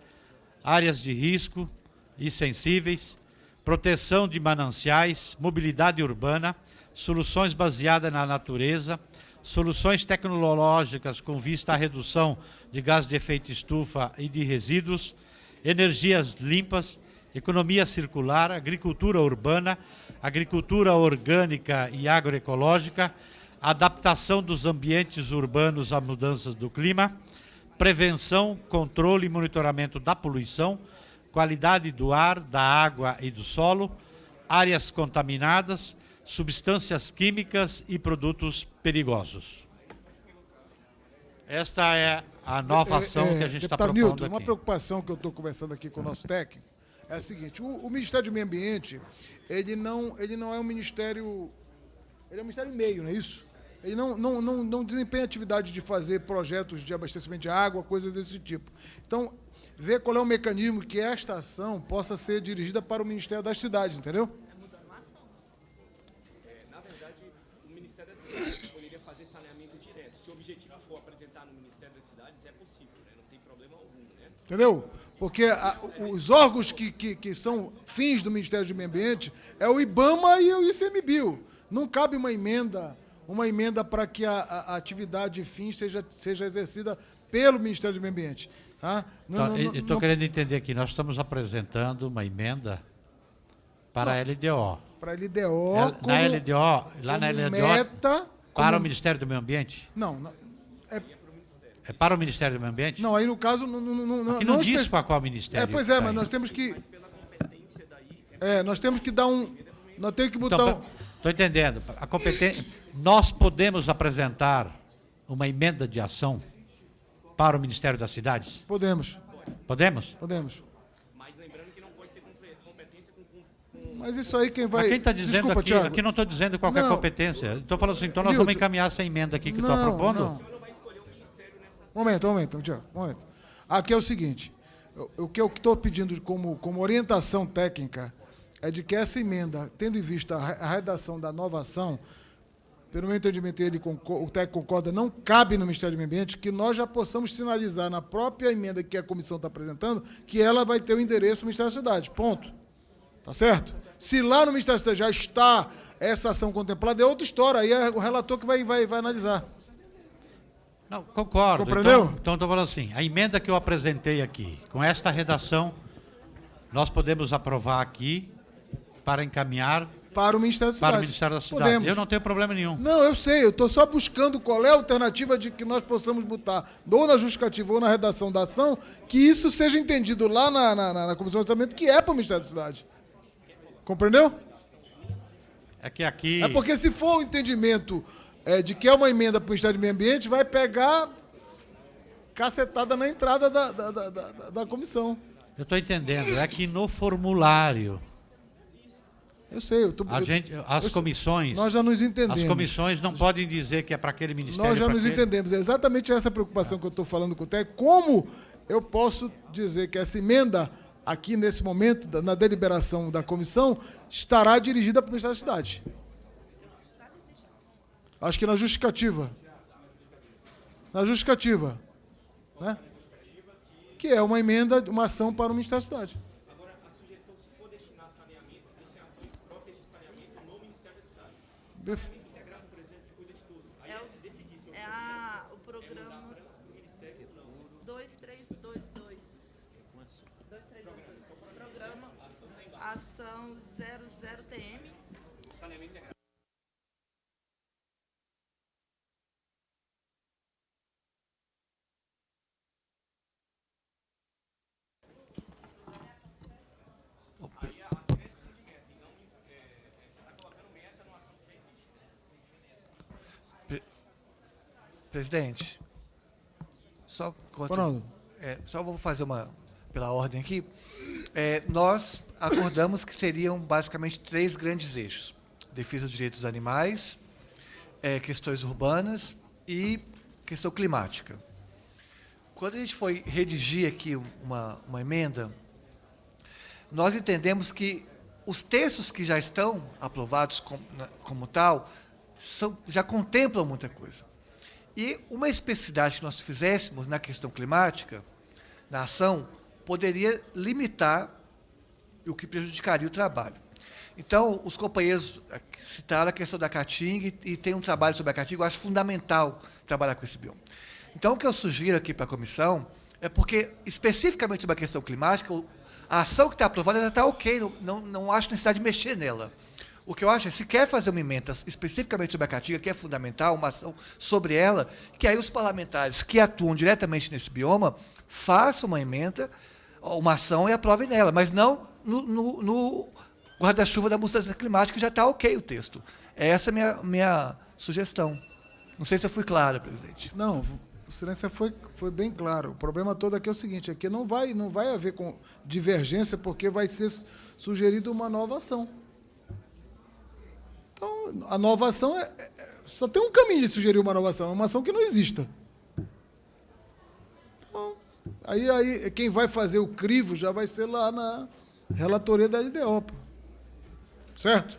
áreas de risco e sensíveis, proteção de mananciais, mobilidade urbana, soluções baseadas na natureza, soluções tecnológicas com vista à redução de gás de efeito estufa e de resíduos, energias limpas, economia circular, agricultura urbana, agricultura orgânica e agroecológica, adaptação dos ambientes urbanos a mudanças do clima, prevenção, controle e monitoramento da poluição, qualidade do ar, da água e do solo, áreas contaminadas, substâncias químicas e produtos perigosos. Esta é a nova ação que a gente está propondo Newton, aqui. uma preocupação que eu estou conversando aqui com o nosso técnico é a seguinte: o Ministério do Meio Ambiente, ele não é um ministério, ele é um ministério e meio, não é isso? Ele não desempenha atividade de fazer projetos de abastecimento de água, coisas desse tipo. Então, ver qual é o mecanismo que esta ação possa ser dirigida para o Ministério das Cidades, entendeu? Na verdade, o Ministério das Cidades poderia fazer saneamento direto. Se o objetivo for apresentar no Ministério das Cidades, é possível, né? Não tem problema algum, né? Entendeu? Porque os órgãos que são fins do Ministério do Meio Ambiente é o IBAMA e o ICMBio. Não cabe uma emenda para que a atividade fins seja exercida pelo Ministério do Meio Ambiente. Tá? Estou querendo entender aqui, nós estamos apresentando uma emenda para a LDO. Para a LDO, na LDO, lá na LDO, meta, para o Ministério do Meio Ambiente? Não. É para o Ministério do Meio Ambiente? Não, aí no caso Aqui não diz para qual ministério. Pois é, mas nós temos que... nós temos que dar um... Nós temos que botar Estou entendendo. A competência... Nós podemos apresentar uma emenda de ação para o Ministério das Cidades? Podemos. Podemos? Podemos. Mas lembrando que não pode ter competência com... Mas isso aí quem vai... Mas quem está dizendo Desculpa, aqui? Thiago. Aqui não estou dizendo qualquer competência. Estou falando assim, então nós vamos encaminhar essa emenda aqui que eu estou propondo? Não. Momento, Thiago. Momento. Aqui é o seguinte, o que eu estou pedindo como orientação técnica é de que essa emenda, tendo em vista a redação da nova ação, pelo meu entendimento, o técnico concorda, não cabe no Ministério do Meio Ambiente, que nós já possamos sinalizar na própria emenda que a comissão está apresentando, que ela vai ter o endereço do Ministério da Cidade. Ponto. Tá certo? Se lá no Ministério da Cidade já está essa ação contemplada, é outra história, aí é o relator que vai analisar. Não, concordo. Compreendeu? Então estou falando assim, a emenda que eu apresentei aqui, com esta redação, nós podemos aprovar aqui para encaminhar para o Ministério da Cidade. Para o Ministério da Cidade. Podemos. Eu não tenho problema nenhum. Não, eu sei, eu estou só buscando qual é a alternativa de que nós possamos botar, ou na justificativa ou na redação da ação, que isso seja entendido lá na Comissão de Orçamento, que é para o Ministério da Cidade. Compreendeu? É que aqui... É porque se for o entendimento de que é uma emenda para o Ministério do Meio Ambiente, vai pegar cacetada na entrada da comissão. Eu estou entendendo. É que no formulário... Eu sei. As comissões... Nós já nos entendemos. As comissões não podem dizer que é para aquele ministério. Nós já nos entendemos. É exatamente essa preocupação que eu estou falando com o TEC. Como eu posso dizer que essa emenda, aqui nesse momento, na deliberação da comissão, estará dirigida para o Ministério da Cidade? Acho que na justificativa. Na justificativa. Né? Que é uma emenda, uma ação para o Ministério da Cidade. Agora, a sugestão, se for destinar saneamento, existem ações próprias de saneamento no Ministério da Cidade. Saneamento integrado, por exemplo, que cuida de tudo. Aí é decidir se o programa 2322. 2322. Programa Ação 00TM. saneamento integrado. Presidente, só Ronaldo. só vou fazer pela ordem aqui. Nós acordamos que seriam basicamente 3 grandes eixos: defesa dos direitos dos animais, questões urbanas e questão climática. Quando a gente foi redigir aqui uma emenda, nós entendemos que os textos que já estão aprovados como tal já contemplam muita coisa. E uma especificidade que nós fizéssemos na questão climática, na ação, poderia limitar o que prejudicaria o trabalho. Então, os companheiros citaram a questão da Caatinga e tem um trabalho sobre a Caatinga, eu acho fundamental trabalhar com esse bioma. Então, o que eu sugiro aqui para a comissão é porque, especificamente sobre a questão climática, a ação que está aprovada já está ok, não acho necessidade de mexer nela. O que eu acho é, se quer fazer uma emenda especificamente sobre a Caatinga, que é fundamental, uma ação sobre ela, que aí os parlamentares que atuam diretamente nesse bioma façam uma emenda, uma ação e aprovem nela, mas não no guarda-chuva da mudança climática, que já está ok o texto. Essa é a minha sugestão. Não sei se eu fui claro, presidente. Não, o silêncio foi bem claro. O problema todo aqui é o seguinte, é que não vai haver divergência, porque vai ser sugerida uma nova ação. Então, a nova ação só tem um caminho de sugerir uma nova ação, uma ação que não exista. Então, aí quem vai fazer o crivo já vai ser lá na relatoria da LDO. Certo?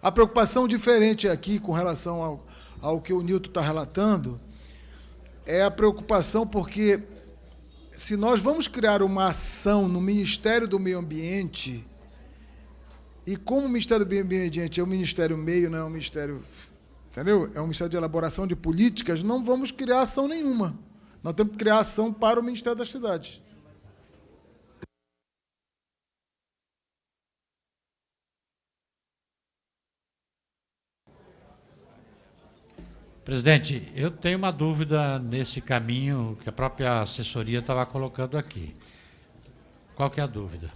A preocupação diferente aqui com relação ao que o Nilton está relatando é a preocupação porque se nós vamos criar uma ação no Ministério do Meio Ambiente, e como o Ministério do Meio Ambiente é um ministério meio, não é um ministério, entendeu? É um ministério de elaboração de políticas, não vamos criar ação nenhuma. Nós temos que criar ação para o Ministério das Cidades. Presidente, eu tenho uma dúvida nesse caminho que a própria assessoria estava colocando aqui. Qual que é a dúvida?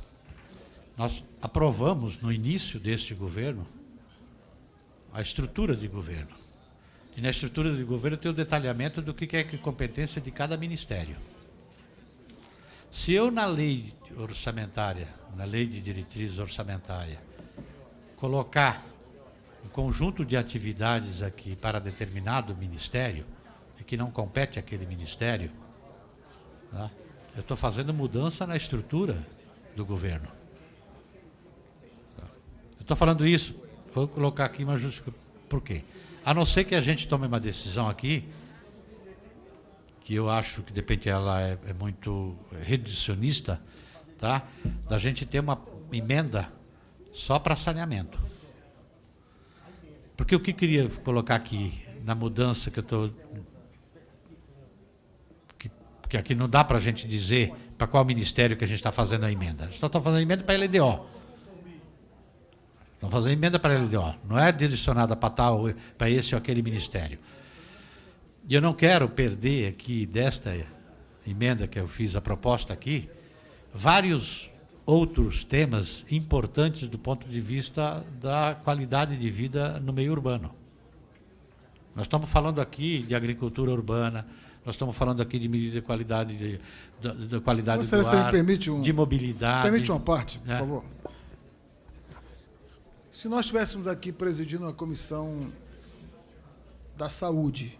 Nós aprovamos no início deste governo a estrutura de governo. E na estrutura de governo tem o detalhamento do que é competência de cada ministério. Se eu na lei orçamentária, na lei de diretrizes orçamentária, colocar um conjunto de atividades aqui para determinado ministério, e que não compete àquele ministério, né, eu estou fazendo mudança na estrutura do governo. Estou falando isso, vou colocar aqui uma justificativa. Por quê? A não ser que a gente tome uma decisão aqui, que eu acho que de repente ela é muito reducionista, tá? Da gente ter uma emenda só para saneamento. Porque o que queria colocar aqui, na mudança que eu estou... Que aqui não dá para a gente dizer para qual ministério que a gente está fazendo a emenda. Só está fazendo a emenda para a LDO. Estão fazendo emenda para a LDO, não é direcionada para esse ou aquele ministério. E eu não quero perder aqui desta emenda que eu fiz, a proposta aqui, vários outros temas importantes do ponto de vista da qualidade de vida no meio urbano. Nós estamos falando aqui de agricultura urbana, nós estamos falando aqui de medida de qualidade, da qualidade do ar, de mobilidade. Permite uma parte, por né? favor. Se nós estivéssemos aqui presidindo a comissão da saúde,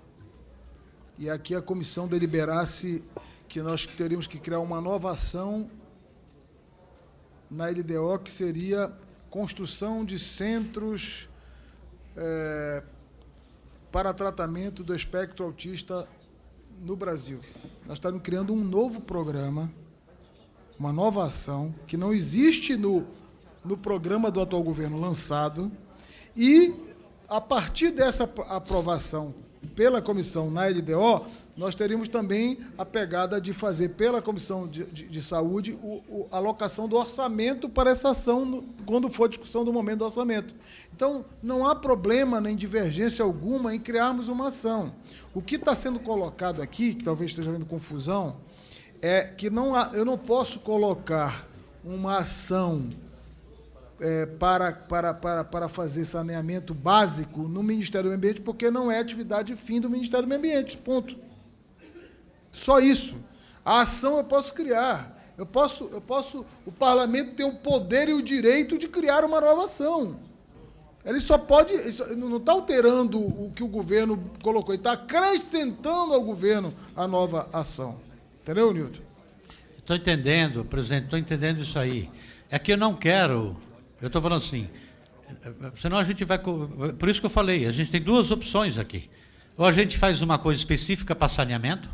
e aqui a comissão deliberasse que nós teríamos que criar uma nova ação na LDO, que seria construção de centros para tratamento do espectro autista no Brasil. Nós estamos criando um novo programa, uma nova ação, que não existe no programa do atual governo lançado, e, a partir dessa aprovação pela comissão na LDO, nós teríamos também a pegada de fazer pela Comissão de Saúde a alocação do orçamento para essa ação, quando for discussão do momento do orçamento. Então, não há problema nem divergência alguma em criarmos uma ação. O que está sendo colocado aqui, que talvez esteja havendo confusão, é que eu não posso colocar uma ação para fazer saneamento básico no Ministério do Meio Ambiente, porque não é atividade fim do Ministério do Meio Ambiente, ponto. Só isso. A ação eu posso criar. O parlamento tem o poder e o direito de criar uma nova ação. Ele só pode, não está alterando o que o governo colocou, ele está acrescentando ao governo a nova ação. Entendeu, Nilton? Estou entendendo, presidente, estou entendendo isso aí. É que eu não quero... Eu estou falando assim, senão a gente vai... Por isso que eu falei, a gente tem duas opções aqui. Ou a gente faz uma coisa específica para saneamento.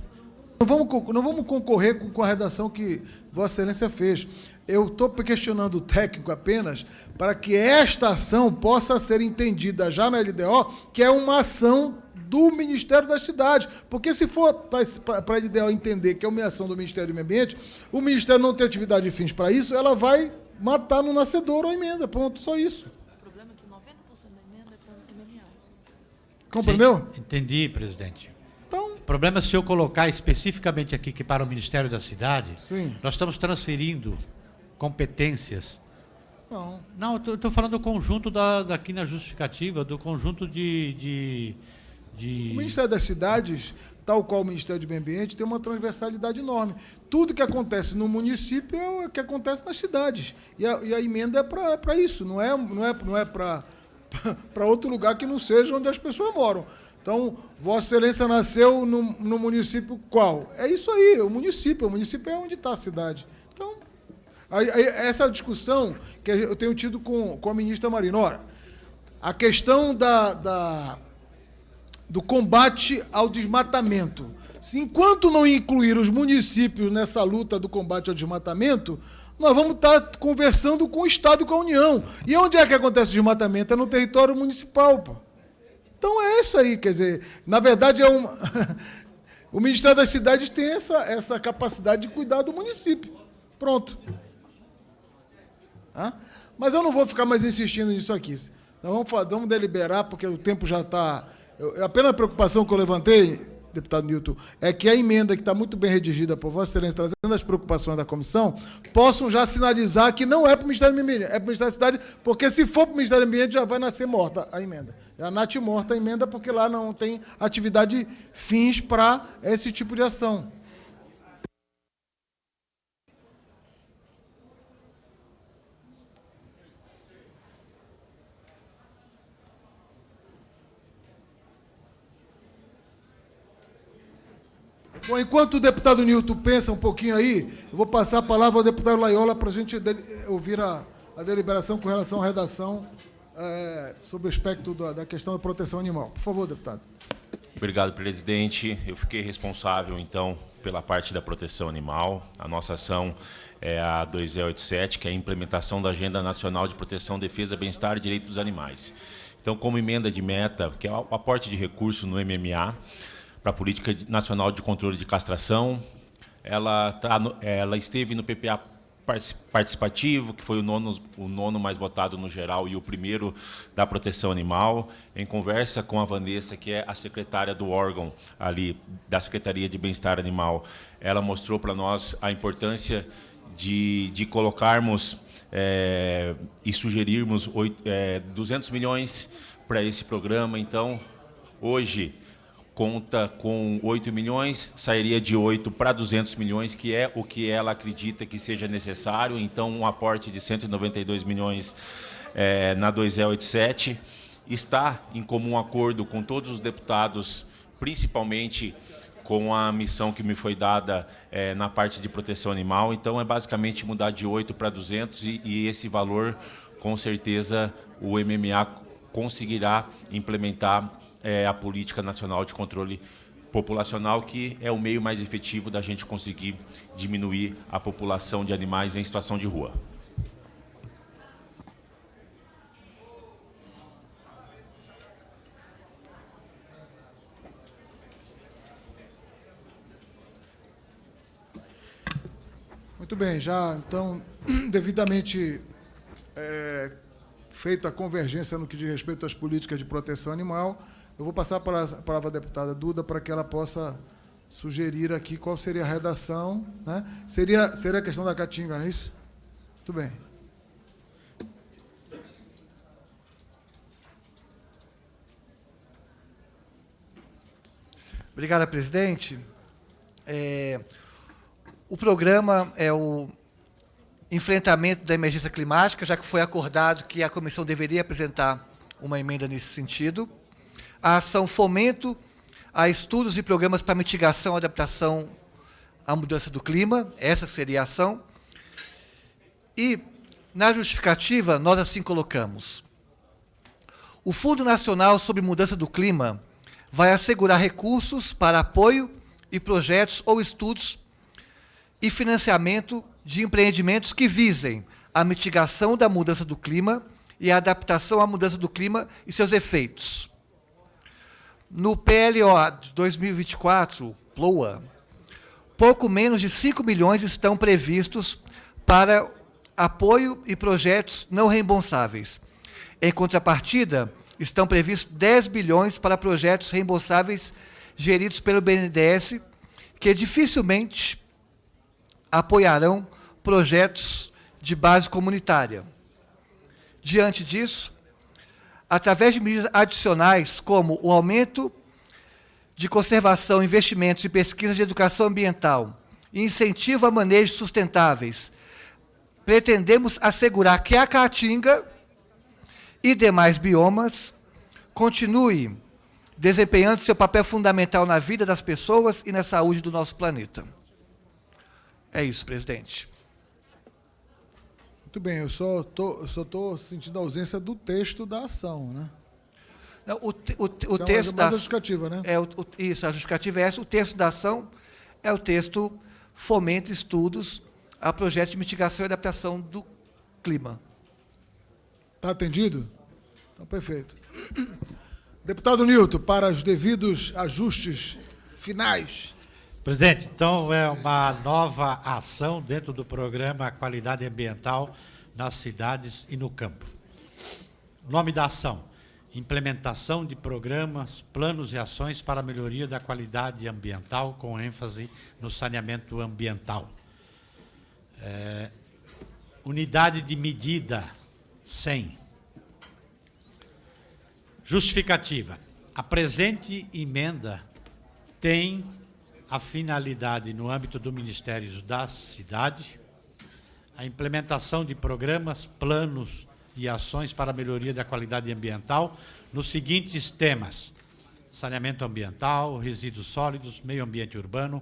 Não vamos concorrer com a redação que Vossa Excelência fez. Eu estou questionando o técnico apenas para que esta ação possa ser entendida já na LDO, que é uma ação do Ministério das Cidades. Porque se for para a LDO entender que é uma ação do Ministério do Meio Ambiente, o Ministério não tem atividade de fins para isso, ela vai matar no nascedouro a emenda. Pronto, só isso. O problema é que 90% da emenda é com MMA. Compreendeu? Sim, entendi, presidente. Então, o problema é se eu colocar especificamente aqui que para o Ministério da Cidade, sim. Nós estamos transferindo competências. Não, eu estou falando do conjunto daqui na justificativa, do conjunto de... O Ministério das Cidades, tal qual o Ministério do Meio Ambiente, tem uma transversalidade enorme. Tudo que acontece no município é o que acontece nas cidades. E a emenda é para isso, não é para outro lugar que não seja onde as pessoas moram. Então, Vossa Excelência nasceu no município qual? É isso aí, o município é onde está a cidade. Então, essa discussão que eu tenho tido com a ministra Marina, ora, a questão do combate ao desmatamento. Enquanto não incluir os municípios nessa luta do combate ao desmatamento, nós vamos estar conversando com o Estado e com a União. E onde é que acontece o desmatamento? É no território municipal, pô. Então é isso aí, quer dizer, na verdade o Ministério das Cidades tem essa capacidade de cuidar do município. Pronto. Mas eu não vou ficar mais insistindo nisso aqui. Então vamos deliberar, porque o tempo já está... Apenas a preocupação que eu levantei, deputado Nilton, é que a emenda que está muito bem redigida por Vossa Excelência, trazendo as preocupações da comissão, possam já sinalizar que não é para o Ministério do Meio Ambiente, é para o Ministério da Cidade, porque se for para o Ministério do Ambiente já vai nascer morta a emenda. Já nasce morta a emenda, porque lá não tem atividade fins para esse tipo de ação. Bom, enquanto o deputado Nilton pensa um pouquinho aí, eu vou passar a palavra ao deputado Laiola para a gente ouvir a deliberação com relação à redação sobre o aspecto da questão da proteção animal. Por favor, deputado. Obrigado, presidente. Eu fiquei responsável, então, pela parte da proteção animal. A nossa ação é a 2087, que é a implementação da Agenda Nacional de Proteção, Defesa, Bem-Estar e Direitos dos Animais. Então, como emenda de meta, que é o aporte de recurso no MMA, para a Política Nacional de Controle de Castração, ela esteve no PPA participativo, que foi o nono mais votado no geral e o primeiro da proteção animal, em conversa com a Vanessa, que é a secretária do órgão ali, da Secretaria de Bem-Estar Animal. Ela mostrou para nós a importância de colocarmos e sugerirmos 200 milhões para esse programa. Então, hoje, conta com 8 milhões, sairia de 8 para 200 milhões, que é o que ela acredita que seja necessário. Então, um aporte de 192 milhões na 2E87. Está em comum acordo com todos os deputados, principalmente com a missão que me foi dada na parte de proteção animal. Então, é basicamente mudar de 8 para 200 e esse valor, com certeza, o MMA conseguirá implementar a Política Nacional de Controle Populacional, que é o meio mais efetivo da gente conseguir diminuir a população de animais em situação de rua. Muito bem, já então, devidamente feita a convergência no que diz respeito às políticas de proteção animal, eu vou passar a palavra à deputada Duda para que ela possa sugerir aqui qual seria a redação, né? Seria a questão da caatinga, não é isso? Muito bem. Obrigado, presidente. O programa é o enfrentamento da emergência climática, já que foi acordado que a comissão deveria apresentar uma emenda nesse sentido. A ação fomento a estudos e programas para mitigação e adaptação à mudança do clima, essa seria a ação. E, na justificativa, nós assim colocamos: o Fundo Nacional sobre Mudança do Clima vai assegurar recursos para apoio e projetos ou estudos e financiamento de empreendimentos que visem a mitigação da mudança do clima e a adaptação à mudança do clima e seus efeitos. No PLO de 2024, PLOA, pouco menos de 5 milhões estão previstos para apoio e projetos não reembolsáveis. Em contrapartida, estão previstos 10 bilhões para projetos reembolsáveis geridos pelo BNDES, que dificilmente apoiarão projetos de base comunitária. Diante disso, através de medidas adicionais, como o aumento de conservação, investimentos e pesquisa de educação ambiental e incentivo a manejos sustentáveis, pretendemos assegurar que a caatinga e demais biomas continue desempenhando seu papel fundamental na vida das pessoas e na saúde do nosso planeta. É isso, presidente. Muito bem, eu só estou sentindo a ausência do texto da ação, né? Não, o Isso texto é mais a justificativa, né? Isso, a justificativa é essa. O texto da ação é o texto fomenta estudos a projetos de mitigação e adaptação do clima. Está atendido? Então, perfeito. Deputado Nilton, para os devidos ajustes finais. Presidente, então é uma nova ação dentro do programa Qualidade Ambiental nas cidades e no campo. O nome da ação: implementação de programas, planos e ações para a melhoria da qualidade ambiental, com ênfase no saneamento ambiental. Unidade de medida 100. Justificativa: a presente emenda tem a finalidade, no âmbito do Ministério da Cidade, a implementação de programas, planos e ações para a melhoria da qualidade ambiental nos seguintes temas: saneamento ambiental, resíduos sólidos, meio ambiente urbano,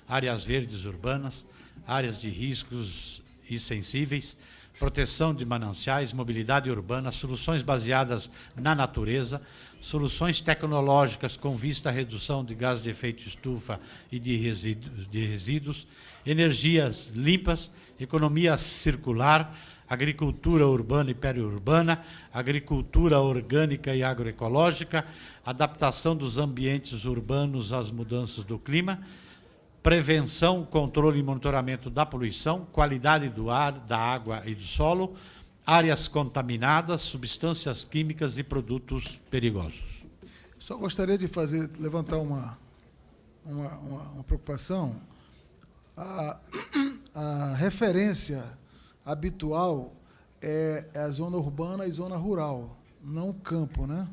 áreas verdes urbanas, áreas de riscos e sensíveis, proteção de mananciais, mobilidade urbana, soluções baseadas na natureza, soluções tecnológicas com vista à redução de gases de efeito estufa e de resíduos, energias limpas, economia circular, agricultura urbana e periurbana, agricultura orgânica e agroecológica, adaptação dos ambientes urbanos às mudanças do clima, prevenção, controle e monitoramento da poluição, qualidade do ar, da água e do solo, áreas contaminadas, substâncias químicas e produtos perigosos. Só gostaria de levantar uma preocupação. a referência habitual é a zona urbana e zona rural, não o campo, né?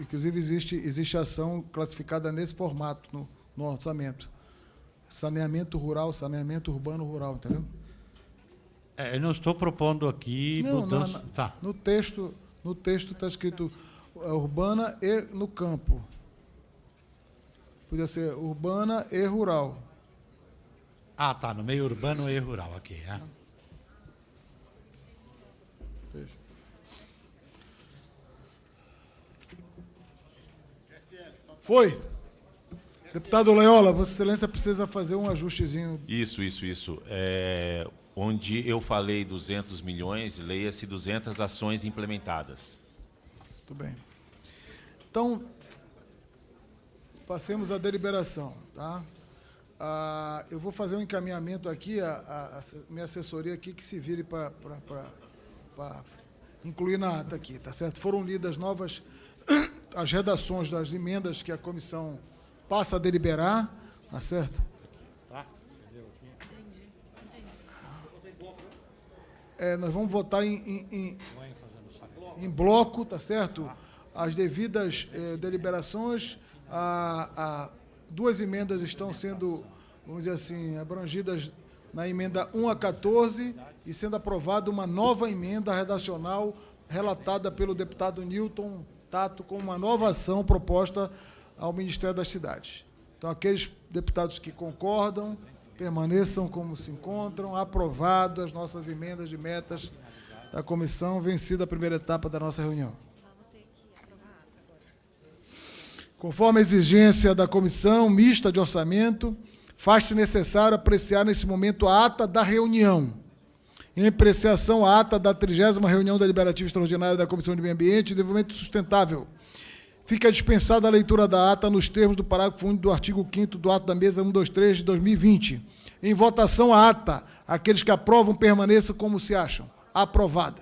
Inclusive, existe ação classificada nesse formato no orçamento. Saneamento rural, saneamento urbano rural, entendeu? Eu não estou propondo aqui mudança. Tá. No texto está escrito urbana e no campo. Podia ser urbana e rural. Ah, tá, no meio urbano e rural aqui, né? Foi. Deputado Loyola, Vossa Excelência precisa fazer um ajustezinho. Isso. Onde eu falei 200 milhões, leia-se 200 ações implementadas. Muito bem. Então, passemos à deliberação. Tá? Eu vou fazer um encaminhamento aqui, a minha assessoria aqui, que se vire para incluir na ata aqui, tá certo? Foram lidas novas as redações das emendas que a comissão passa a deliberar, tá certo? Nós vamos votar em bloco, tá certo? As devidas deliberações, duas emendas estão sendo, vamos dizer assim, abrangidas na emenda 1 a 14 e sendo aprovada uma nova emenda redacional relatada pelo deputado Newton Tato com uma nova ação proposta ao Ministério das Cidades. Então, aqueles deputados que concordam, permaneçam como se encontram, aprovado as nossas emendas de metas da comissão, vencida a primeira etapa da nossa reunião. Conforme a exigência da comissão mista de orçamento, faz-se necessário apreciar nesse momento a ata da reunião. Em apreciação a ata da 30ª reunião deliberativa extraordinária da Comissão de Meio Ambiente e Desenvolvimento Sustentável. Fica dispensada a leitura da ata nos termos do parágrafo único do artigo 5º do ato da mesa 123 de 2020. Em votação a ata, aqueles que aprovam permaneçam como se acham. Aprovada.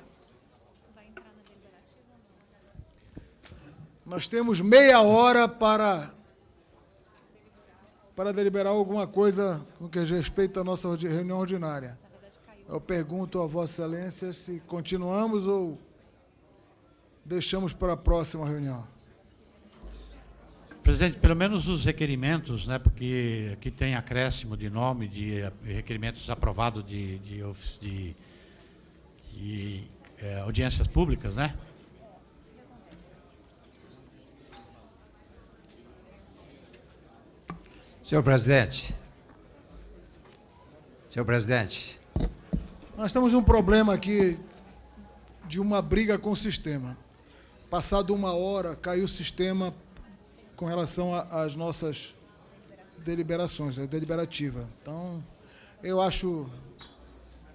Nós temos meia hora para deliberar alguma coisa no que diz respeito à nossa reunião ordinária. Eu pergunto a Vossa Excelência se continuamos ou deixamos para a próxima reunião. Presidente, pelo menos os requerimentos, né, porque aqui tem acréscimo de nome de requerimentos aprovados de audiências públicas, né? Senhor presidente. Senhor presidente. Nós temos um problema aqui de uma briga com o sistema. Passado uma hora, caiu o sistema com relação às nossas deliberações, a deliberativa. Então, eu acho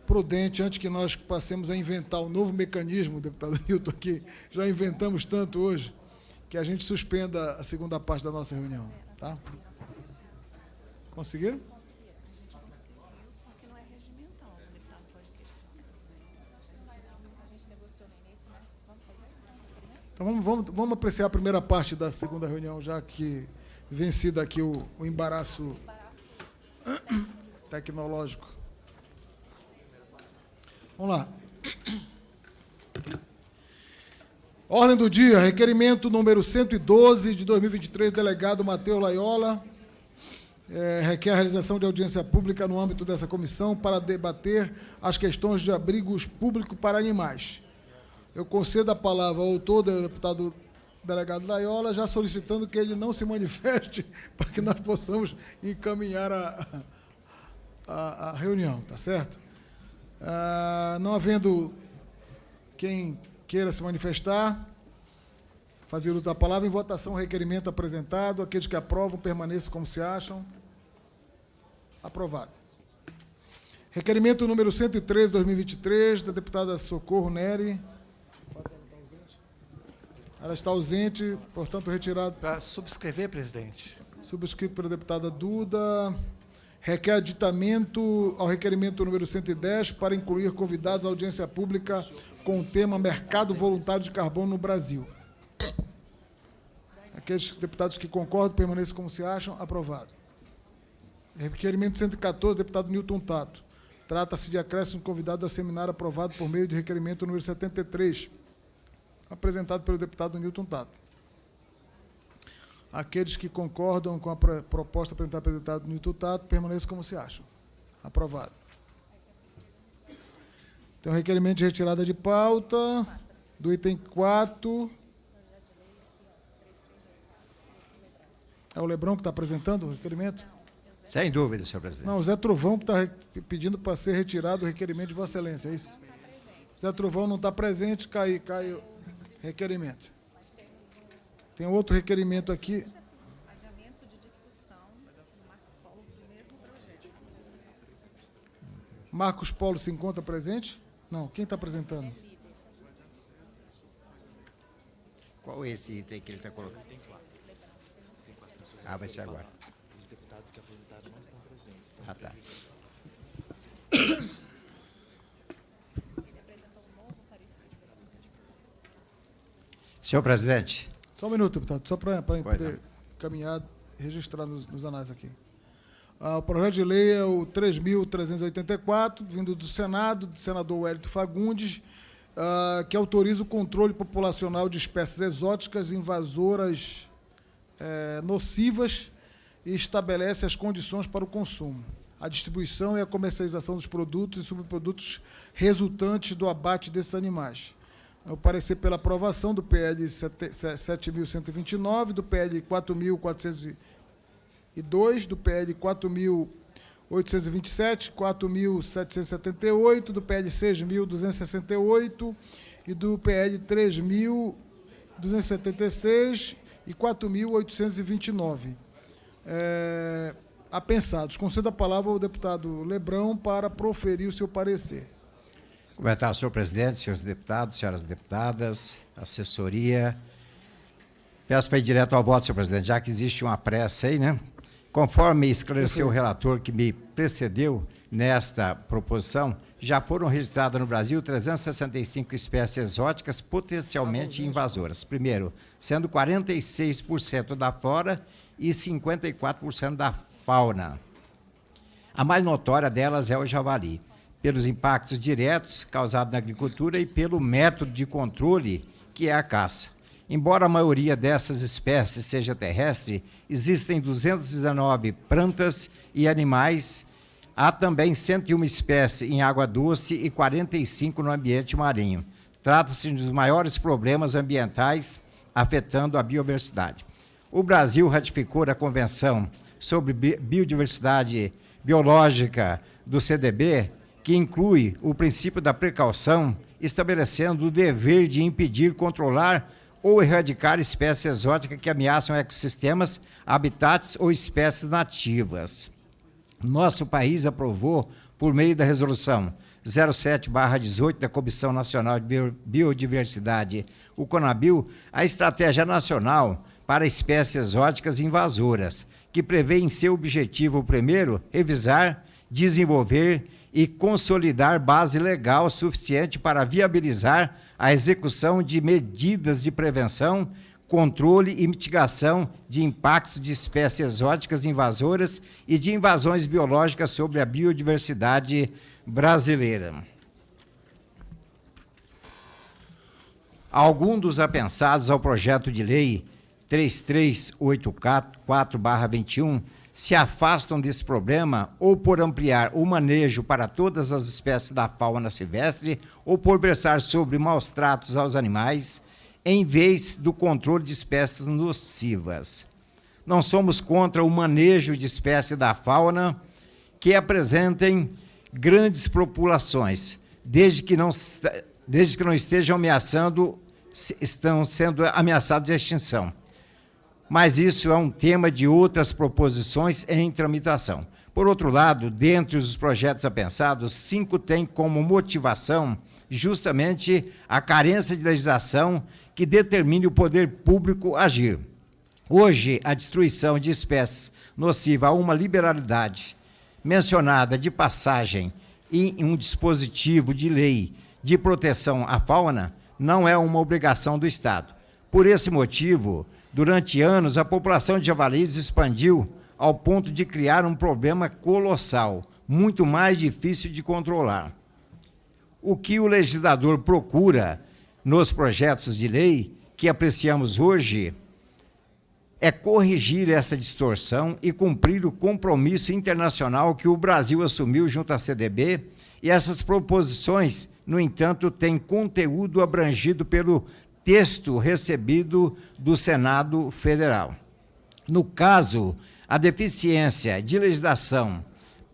prudente, antes que nós passemos a inventar um novo mecanismo, deputado Newton, que já inventamos tanto hoje, que a gente suspenda a segunda parte da nossa reunião. Tá? Conseguiram? Então, vamos apreciar a primeira parte da segunda reunião, já que vencido aqui o embaraço tecnológico. Vamos lá. Ordem do dia, requerimento número 112 de 2023, delegado Matheus Loyola, requer a realização de audiência pública no âmbito dessa comissão para debater as questões de abrigos públicos para animais. Eu concedo a palavra ao autor, deputado delegado Loyola, já solicitando que ele não se manifeste para que nós possamos encaminhar a reunião, tá certo? Não havendo quem queira se manifestar, fazer uso da palavra, em votação o requerimento apresentado, aqueles que aprovam permaneçam como se acham. Aprovado. Requerimento número 113, 2023, da deputada Socorro Neri. Ela está ausente, portanto, retirado. Para subscrever, presidente. Subscrito pela deputada Duda. Requer aditamento ao requerimento número 110 para incluir convidados à audiência pública com o tema Mercado Voluntário de Carbono no Brasil. Aqueles deputados que concordam permaneçam como se acham. Aprovado. Requerimento 114, deputado Newton Tato. Trata-se de acréscimo convidado a seminário aprovado por meio de requerimento número 73, apresentado pelo deputado Newton Tato. Aqueles que concordam com a proposta apresentada pelo deputado Newton Tato, permaneçam como se acham. Aprovado. Tem um requerimento de retirada de pauta do item 4. É o Lebrão que está apresentando o requerimento? Sem dúvida, senhor presidente. Não, o Zé Trovão que está pedindo para ser retirado o requerimento de Vossa Excelência, é isso? Zé Trovão não está presente, cai o requerimento. Tem outro requerimento aqui. Adiamento de discussão do Marcos Polo do mesmo projeto. Marcos Polo se encontra presente? Não, quem está apresentando? Qual é esse item que ele está colocando? Ah, vai ser agora. Os deputados que apresentaram não estão presentes. Ah, tá. Senhor presidente. Só um minuto, deputado, só para poder não. caminhar, registrar nos anais aqui. O projeto de lei é o 3.384, vindo do Senado, do senador Wellington Fagundes, que autoriza o controle populacional de espécies exóticas invasoras nocivas e estabelece as condições para o consumo, a distribuição e a comercialização dos produtos e subprodutos resultantes do abate desses animais. O parecer pela aprovação do PL 7.129, do PL 4.402, do PL 4.827, 4.778, do PL 6.268 e do PL 3.276 e 4.829. Apensados. Concedo a palavra ao deputado Lebrão para proferir o seu parecer. Cumprimentar o senhor presidente, senhores deputados, senhoras deputadas, assessoria. Peço para ir direto ao voto, senhor presidente, já que existe uma pressa aí, né? Conforme esclareceu o relator que me precedeu nesta proposição, já foram registradas no Brasil 365 espécies exóticas potencialmente invasoras. Primeiro, sendo 46% da flora e 54% da fauna. A mais notória delas é o javali, pelos impactos diretos causados na agricultura e pelo método de controle que é a caça. Embora a maioria dessas espécies seja terrestre, existem 219 plantas e animais. Há também 101 espécies em água doce e 45 no ambiente marinho. Trata-se dos maiores problemas ambientais afetando a biodiversidade. O Brasil ratificou a Convenção sobre Biodiversidade Biológica do CDB, que inclui o princípio da precaução, estabelecendo o dever de impedir, controlar ou erradicar espécies exóticas que ameaçam ecossistemas, habitats ou espécies nativas. Nosso país aprovou, por meio da resolução 07/18 da Comissão Nacional de Biodiversidade, o CONABIL, a Estratégia Nacional para Espécies Exóticas Invasoras, que prevê em seu objetivo, primeiro, revisar, desenvolver e consolidar base legal suficiente para viabilizar a execução de medidas de prevenção, controle e mitigação de impactos de espécies exóticas invasoras e de invasões biológicas sobre a biodiversidade brasileira. Alguns dos apensados ao projeto de lei 3384/21 se afastam desse problema ou por ampliar o manejo para todas as espécies da fauna silvestre ou por versar sobre maus tratos aos animais, em vez do controle de espécies nocivas. Não somos contra o manejo de espécies da fauna que apresentem grandes populações, desde que não estejam estão sendo ameaçados de extinção. Mas isso é um tema de outras proposições em tramitação. Por outro lado, dentre os projetos apensados, 5 têm como motivação justamente a carência de legislação que determine o poder público agir. Hoje, a destruição de espécies nociva a uma liberalidade mencionada de passagem em um dispositivo de lei de proteção à fauna não é uma obrigação do Estado. Por esse motivo, durante anos, a população de javalis expandiu ao ponto de criar um problema colossal, muito mais difícil de controlar. O que o legislador procura nos projetos de lei que apreciamos hoje é corrigir essa distorção e cumprir o compromisso internacional que o Brasil assumiu junto à CDB, e essas proposições, no entanto, têm conteúdo abrangido pelo texto recebido do Senado Federal. No caso, a deficiência de legislação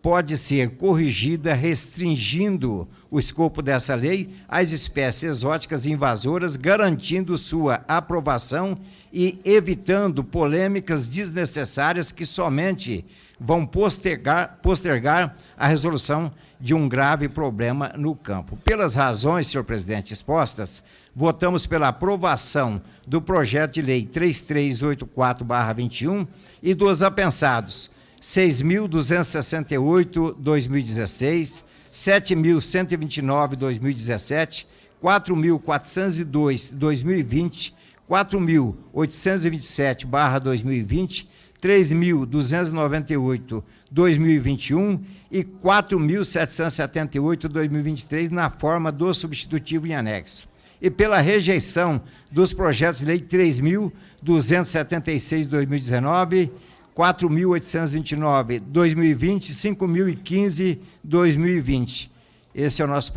pode ser corrigida restringindo o escopo dessa lei às espécies exóticas invasoras, garantindo sua aprovação e evitando polêmicas desnecessárias que somente vão postergar a resolução de um grave problema no campo. Pelas razões, senhor presidente, expostas, votamos pela aprovação do projeto de lei 3384/21 e dos apensados 6.268/2016, 7.129/2017, 4.402/2020, 4.827/2020, 3.298/2021 e 4.778/2023 na forma do substitutivo em anexo. E pela rejeição dos projetos de lei 3.276/2019, 4.829/2020 e 5.015/2020. Esse é o nosso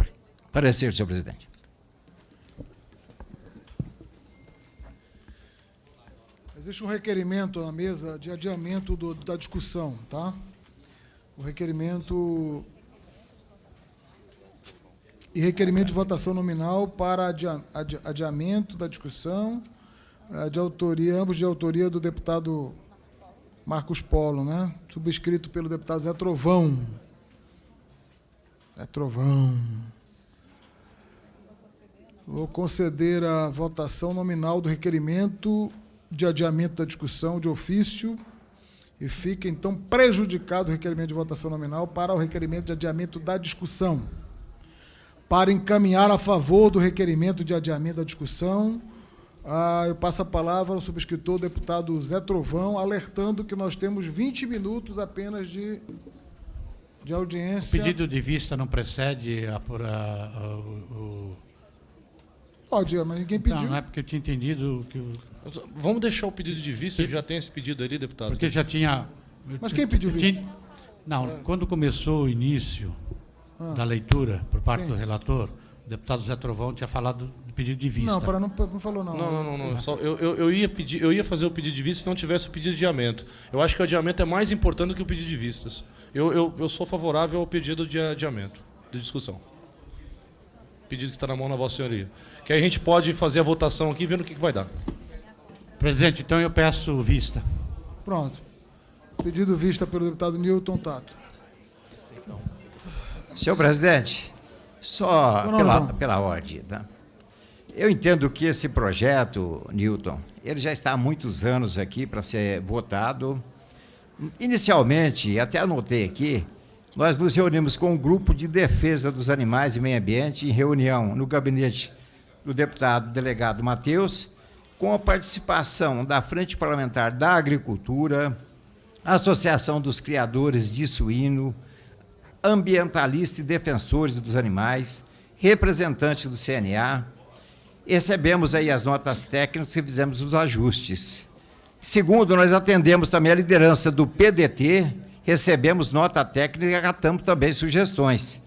parecer, senhor presidente. Existe um requerimento na mesa de adiamento da discussão, tá? O requerimento de votação nominal para adiamento da discussão, ambos de autoria do deputado Marcos Polo, né? Subscrito pelo deputado Zé Trovão. Vou conceder a votação nominal do requerimento de adiamento da discussão de ofício e fica, então, prejudicado o requerimento de votação nominal para o requerimento de adiamento da discussão. Para encaminhar a favor do requerimento de adiamento da discussão, eu passo a palavra ao subscritor, deputado Zé Trovão, alertando que nós temos 20 minutos apenas de audiência. O pedido de vista não precede Pode, mas ninguém pediu. Não é porque eu tinha entendido que... Vamos deixar o pedido de vista, já tem esse pedido ali, deputado. Porque já tinha... Mas quem pediu vista? Não, quando começou o início da leitura por parte do relator, o deputado Zé Trovão tinha falado do pedido de vista. Não, não falou não. Não. Só, eu ia fazer o pedido de vista se não tivesse o pedido de adiamento. Eu acho que o adiamento é mais importante do que o pedido de vistas. Eu sou favorável ao pedido de adiamento, de discussão. Pedido que está na mão da Vossa Senhoria. Que aí a gente pode fazer a votação aqui, vendo o que vai dar. Presidente, então eu peço vista. Pronto. Pedido vista pelo deputado Newton Tato. Senhor presidente, só pela ordem, tá? Eu entendo que esse projeto, Newton, ele já está há muitos anos aqui para ser votado. Inicialmente, até anotei aqui, nós nos reunimos com um grupo de defesa dos animais e meio ambiente em reunião no gabinete do deputado delegado Matheus, com a participação da Frente Parlamentar da Agricultura, Associação dos Criadores de Suíno, ambientalistas e defensores dos animais, representantes do CNA. Recebemos aí as notas técnicas e fizemos os ajustes. Segundo, nós atendemos também a liderança do PDT, recebemos nota técnica e acatamos também sugestões.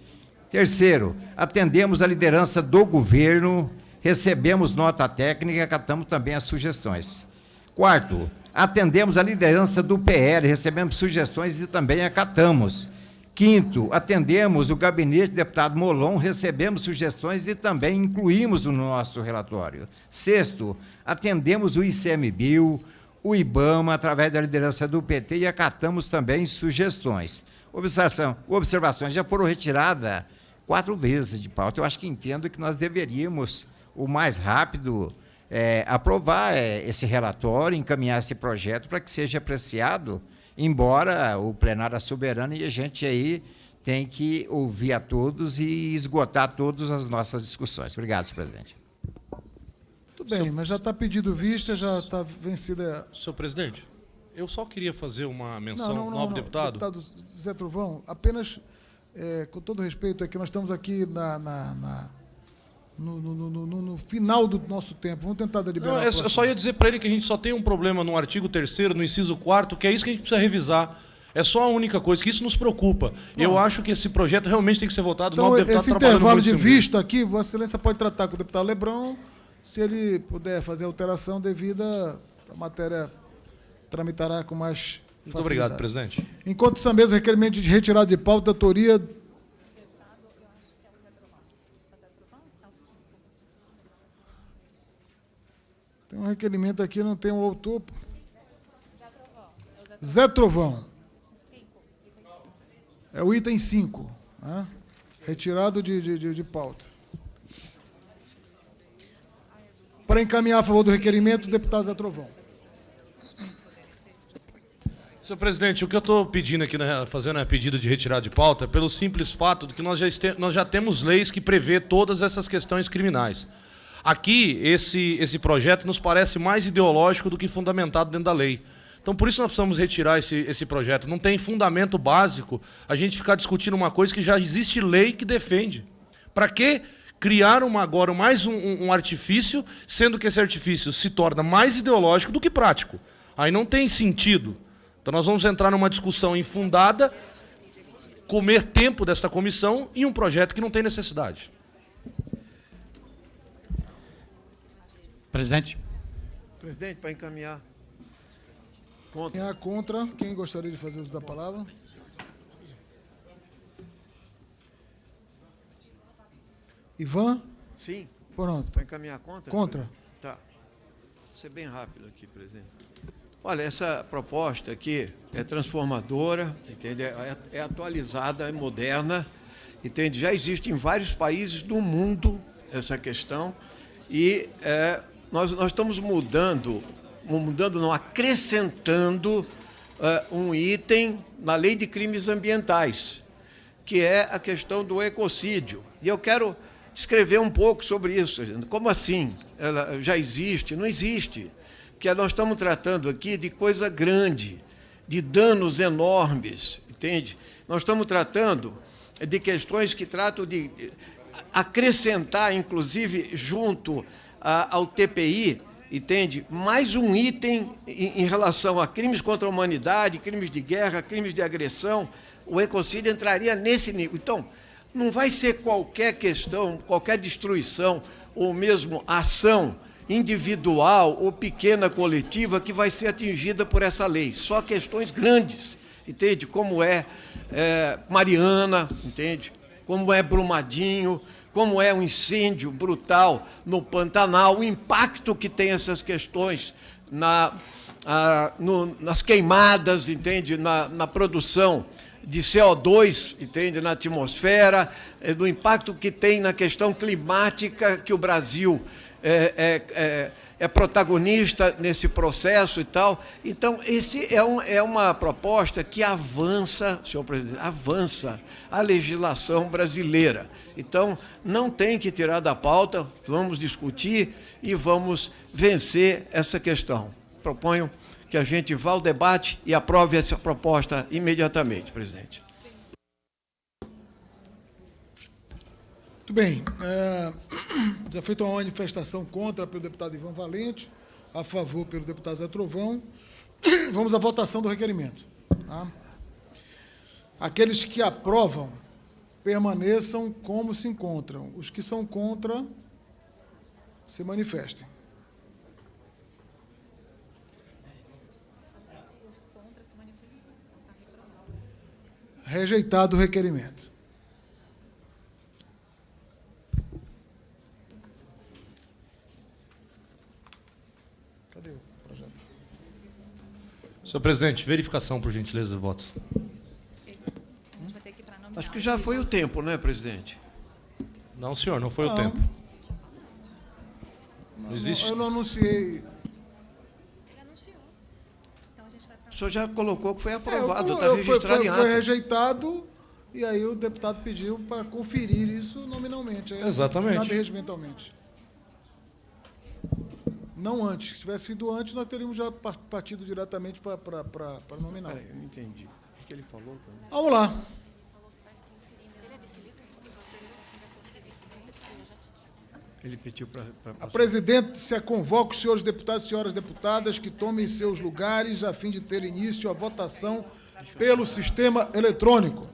Terceiro, atendemos a liderança do governo, recebemos nota técnica e acatamos também as sugestões. Quarto, atendemos a liderança do PL, recebemos sugestões e também acatamos. Quinto, atendemos o gabinete do deputado Molon, recebemos sugestões e também incluímos no nosso relatório. Sexto, atendemos o ICMBio, o IBAMA, através da liderança do PT, e acatamos também sugestões. Observações já foram retiradas 4 vezes de pauta. Eu acho que entendo que nós deveríamos, o mais rápido, aprovar esse relatório, encaminhar esse projeto para que seja apreciado, embora o plenário é soberano e a gente aí tem que ouvir a todos e esgotar todas as nossas discussões. Obrigado, senhor presidente. Tudo bem, mas já está pedido vista, já está vencida. Senhor presidente, Eu só queria fazer uma menção, nobre deputado. Deputado Zé Trovão, apenas, com todo respeito, é que nós estamos aqui no final do nosso tempo. Vamos tentar deliberar. Não, eu só ia dizer para ele que a gente só tem um problema no artigo 3º, no inciso 4º, que é isso que a gente precisa revisar. É só a única coisa, que isso nos preocupa. Eu acho que esse projeto realmente tem que ser votado. Então, deputado esse intervalo de vista aqui, Vossa Excelência pode tratar com o deputado Lebrão, se ele puder fazer a alteração devida, a matéria tramitará com mais facilidade. Muito obrigado, presidente. Enquanto essa mesa, requerimento de retirada de pauta da autoria... Tem um requerimento aqui, não tem um autor. Zé Trovão. É o item 5. Né? Retirado de pauta. Para encaminhar a favor do requerimento, o deputado Zé Trovão. Senhor presidente, o que eu estou pedindo aqui, fazendo a pedido de retirada de pauta, é pelo simples fato de que nós já temos leis que prevê todas essas questões criminais. Aqui, esse projeto nos parece mais ideológico do que fundamentado dentro da lei. Então, por isso nós precisamos retirar esse projeto. Não tem fundamento básico a gente ficar discutindo uma coisa que já existe lei que defende. Para que criar agora mais um artifício, sendo que esse artifício se torna mais ideológico do que prático? Aí não tem sentido. Então, nós vamos entrar numa discussão infundada, comer tempo dessa comissão em um projeto que não tem necessidade. Presidente, para encaminhar. Contra. Quem gostaria de fazer uso da palavra? Ivan? Sim. Pronto. Para encaminhar contra? Contra. Tá. Vou ser bem rápido aqui, presidente. Olha, essa proposta aqui é transformadora, entende? É atualizada, é moderna, entende? Já existe em vários países do mundo essa questão e nós estamos acrescentando um item na Lei de Crimes Ambientais, que é a questão do ecocídio. E eu quero escrever um pouco sobre isso. Como assim? Ela já existe? Não existe. Porque nós estamos tratando aqui de coisa grande, de danos enormes, entende? Nós estamos tratando de questões que tratam de acrescentar, inclusive, junto ao TPI, entende? Mais um item em relação a crimes contra a humanidade, crimes de guerra, crimes de agressão. O ecocídio entraria nesse nível. Então, não vai ser qualquer questão, qualquer destruição, ou mesmo ação individual ou pequena coletiva que vai ser atingida por essa lei. Só questões grandes, entende? Como é Mariana, entende? Como é Brumadinho, como é um incêndio brutal no Pantanal, o impacto que tem essas questões nas queimadas, entende? Na produção de CO2, entende? Na atmosfera, do impacto que tem na questão climática, que o Brasil é protagonista nesse processo e tal. Então, esse é uma proposta que avança, senhor presidente, avança a legislação brasileira. Então, não tem que tirar da pauta, vamos discutir e vamos vencer essa questão. Proponho que a gente vá ao debate e aprove essa proposta imediatamente, presidente. Muito bem. Já feita uma manifestação contra pelo deputado Ivan Valente, a favor pelo deputado Zé Trovão. Vamos à votação do requerimento. Tá? Aqueles que aprovam, permaneçam como se encontram. Os que são contra, se manifestem. Rejeitado o requerimento. Cadê o projeto? Senhor presidente, verificação, por gentileza, dos votos. Acho que já foi o tempo, não é, presidente? Não, senhor, não foi o tempo. Não existe. Eu não anunciei. O senhor já colocou que foi aprovado, está registrado em ata. Foi rejeitado, e aí o deputado pediu para conferir isso nominalmente. Exatamente. Nada regimentalmente. Não antes. Se tivesse sido antes, nós teríamos já partido diretamente para nominal. Peraí, eu não entendi. O que ele falou? Vamos lá. Ele pediu para... A presidência convoca os senhores deputados e senhoras deputadas que tomem seus lugares a fim de ter início a votação pelo sistema eletrônico.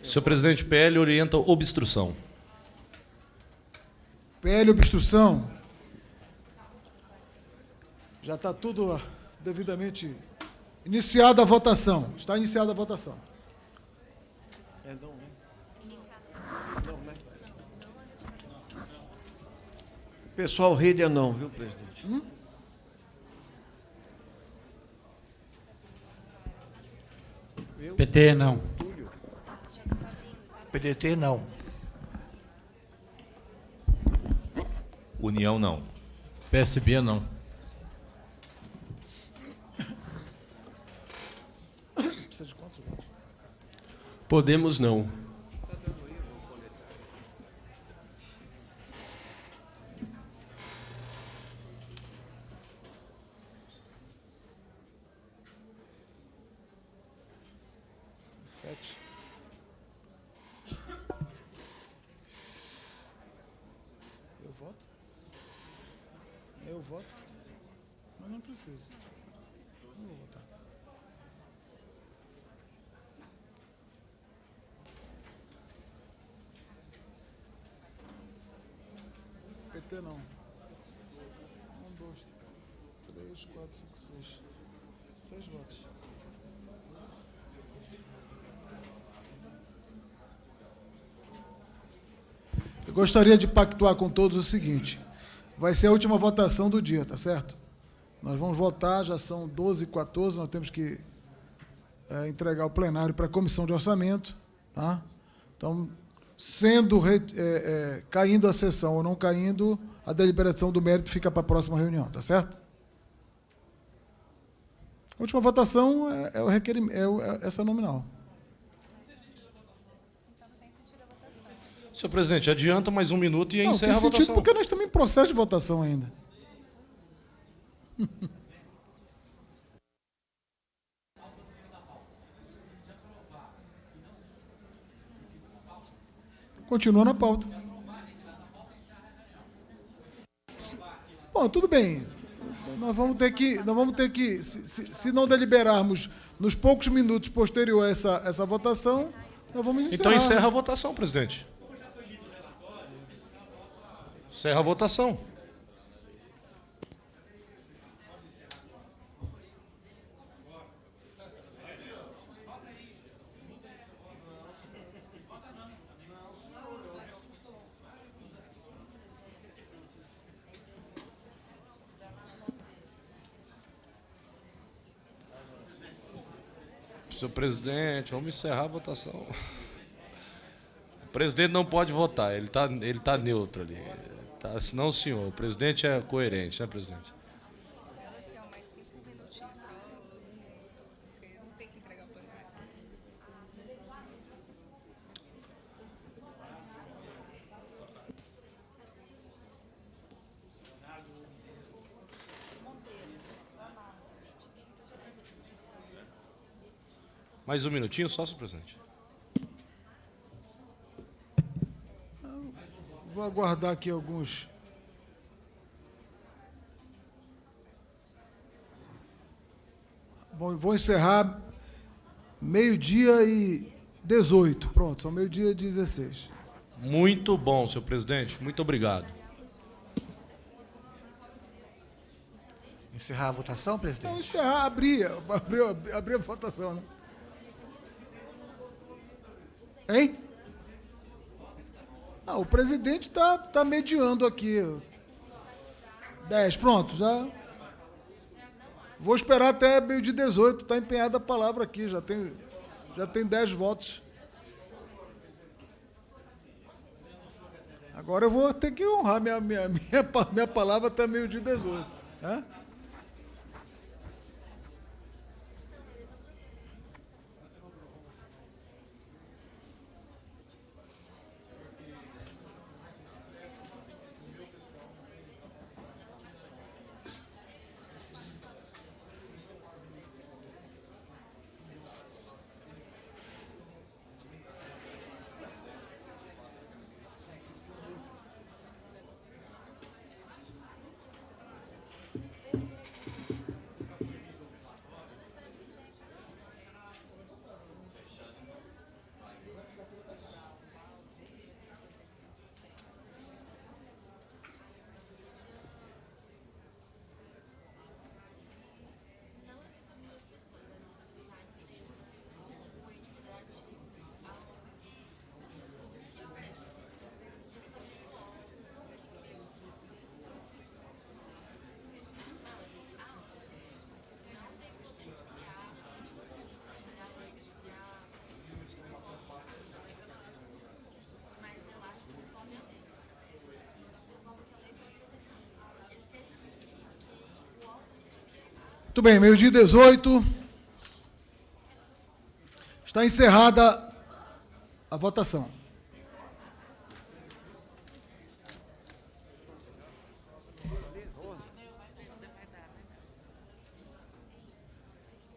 Senhor presidente, PL orienta obstrução. PL obstrução. Já está tudo devidamente iniciada a votação. Está iniciada a votação. É não, né? Não, né? Pessoal, rede é não, viu, presidente? PT não. PDT, não. União, não. PSB não. Precisa de quantos votos? Podemos não. Sete. Eu voto? Eu voto? Mas não preciso. Não vou votar. PT não. 1, 2, 3, 4, 5, 6. 6 votos. Eu gostaria de pactuar com todos o seguinte: vai ser a última votação do dia, tá certo? Nós vamos votar, já são 12h14, nós temos que entregar o plenário para a comissão de orçamento, tá? Então, caindo a sessão ou não caindo, a deliberação do mérito fica para a próxima reunião, tá certo? A última votação é o requerimento, essa nominal. Senhor presidente, adianta mais 1 minuto e Não, encerra tem a sentido votação. porque nós estamos em processo de votação ainda. Continua na pauta. Bom, tudo bem. Nós vamos ter que, se não deliberarmos nos poucos minutos posteriores a essa votação, nós vamos encerrar. Então encerra a votação, presidente. Encerra a votação. Senhor presidente, vamos encerrar a votação. O presidente não pode votar, ele tá neutro ali. Tá, não, senhor, o presidente é coerente, né, presidente? Mais 1 minutinho só, senhor presidente. Vou aguardar aqui alguns. Bom, vou encerrar 12h18. Pronto, são 12h16. Muito bom, senhor presidente. Muito obrigado. Encerrar a votação, presidente? Não, encerrar, abrir a votação, né? Hein? O presidente está mediando aqui. 10, pronto, já. Vou esperar até 12h18, está empenhada a palavra aqui, já tem 10 votos. Agora eu vou ter que honrar minha palavra até 12h18. Né? Muito bem, meio-dia 18. Está encerrada a votação.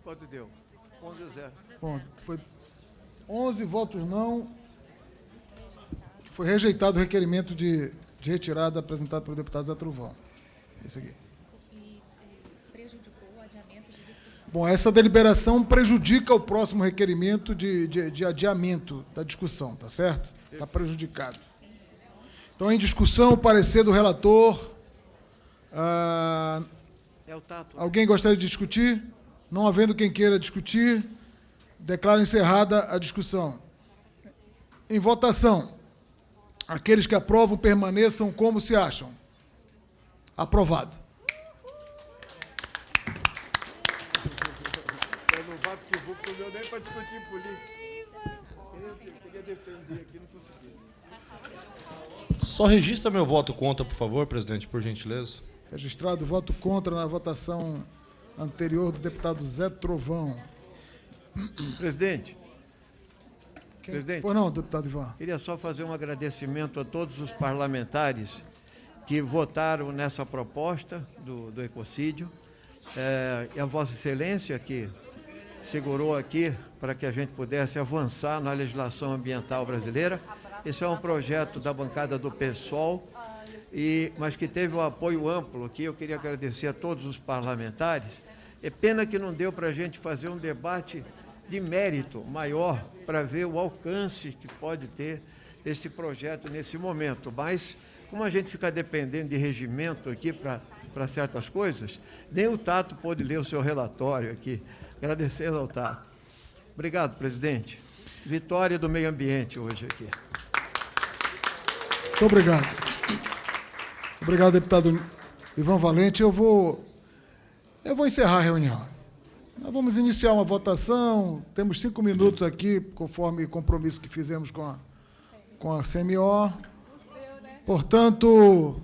Quanto deu? 11-0. Bom, foi 11 votos não. Foi rejeitado o requerimento de retirada apresentado pelo deputado Zé Trovão. Esse aqui. E prejudicou o adiamento de discussão. Bom, essa deliberação prejudica o próximo requerimento de adiamento da discussão, tá certo? Está prejudicado. Então, em discussão, o parecer do relator. É o Tato. Alguém gostaria de discutir? Não havendo quem queira discutir, declaro encerrada a discussão. Em votação, aqueles que aprovam permaneçam como se acham. Aprovado. Eu não vou porque vou, porque eu nem para discutir política. Queria defender aqui, não consegui. Só registra meu voto contra, por favor, presidente, por gentileza. Registrado voto contra na votação anterior do deputado Zé Trovão. Presidente. Presidente. Pois não, deputado Ivan. Queria só fazer um agradecimento a todos os parlamentares que votaram nessa proposta do ecocídio, e a Vossa Excelência que segurou aqui para que a gente pudesse avançar na legislação ambiental brasileira. Esse é um projeto da bancada do PSOL, mas que teve um apoio amplo aqui. Eu queria agradecer a todos os parlamentares. É pena que não deu para a gente fazer um debate de mérito maior para ver o alcance que pode ter esse projeto nesse momento. Mas, como a gente fica dependendo de regimento aqui para certas coisas, nem o Tato pôde ler o seu relatório aqui. Agradecendo ao Tato. Obrigado, presidente. Vitória do meio ambiente hoje aqui. Muito obrigado. Obrigado, deputado Ivan Valente. Eu vou encerrar a reunião. Nós vamos iniciar uma votação, temos 5 minutos aqui, conforme compromisso que fizemos com a CMO. Portanto,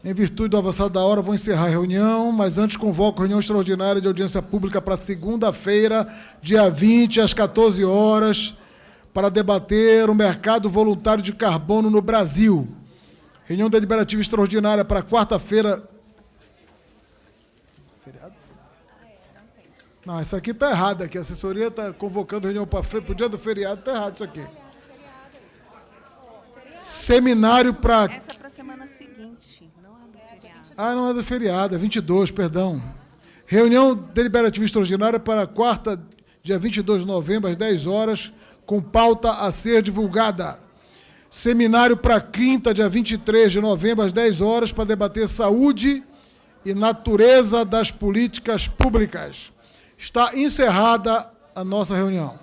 em virtude do avançado da hora, vou encerrar a reunião, mas antes convoco a reunião extraordinária de audiência pública para segunda-feira, dia 20, às 14 horas, para debater o mercado voluntário de carbono no Brasil. Reunião deliberativa extraordinária para quarta-feira. Feriado? Não, isso aqui está errado aqui. A assessoria está convocando reunião para o dia do feriado, está errado isso aqui. Seminário para... Essa é para a semana seguinte, não é do feriado. Ah, não é do feriado, é 22, perdão. Reunião deliberativa extraordinária para quarta, dia 22 de novembro, às 10 horas, com pauta a ser divulgada. Seminário para quinta, dia 23 de novembro, às 10 horas, para debater saúde e natureza das políticas públicas. Está encerrada a nossa reunião.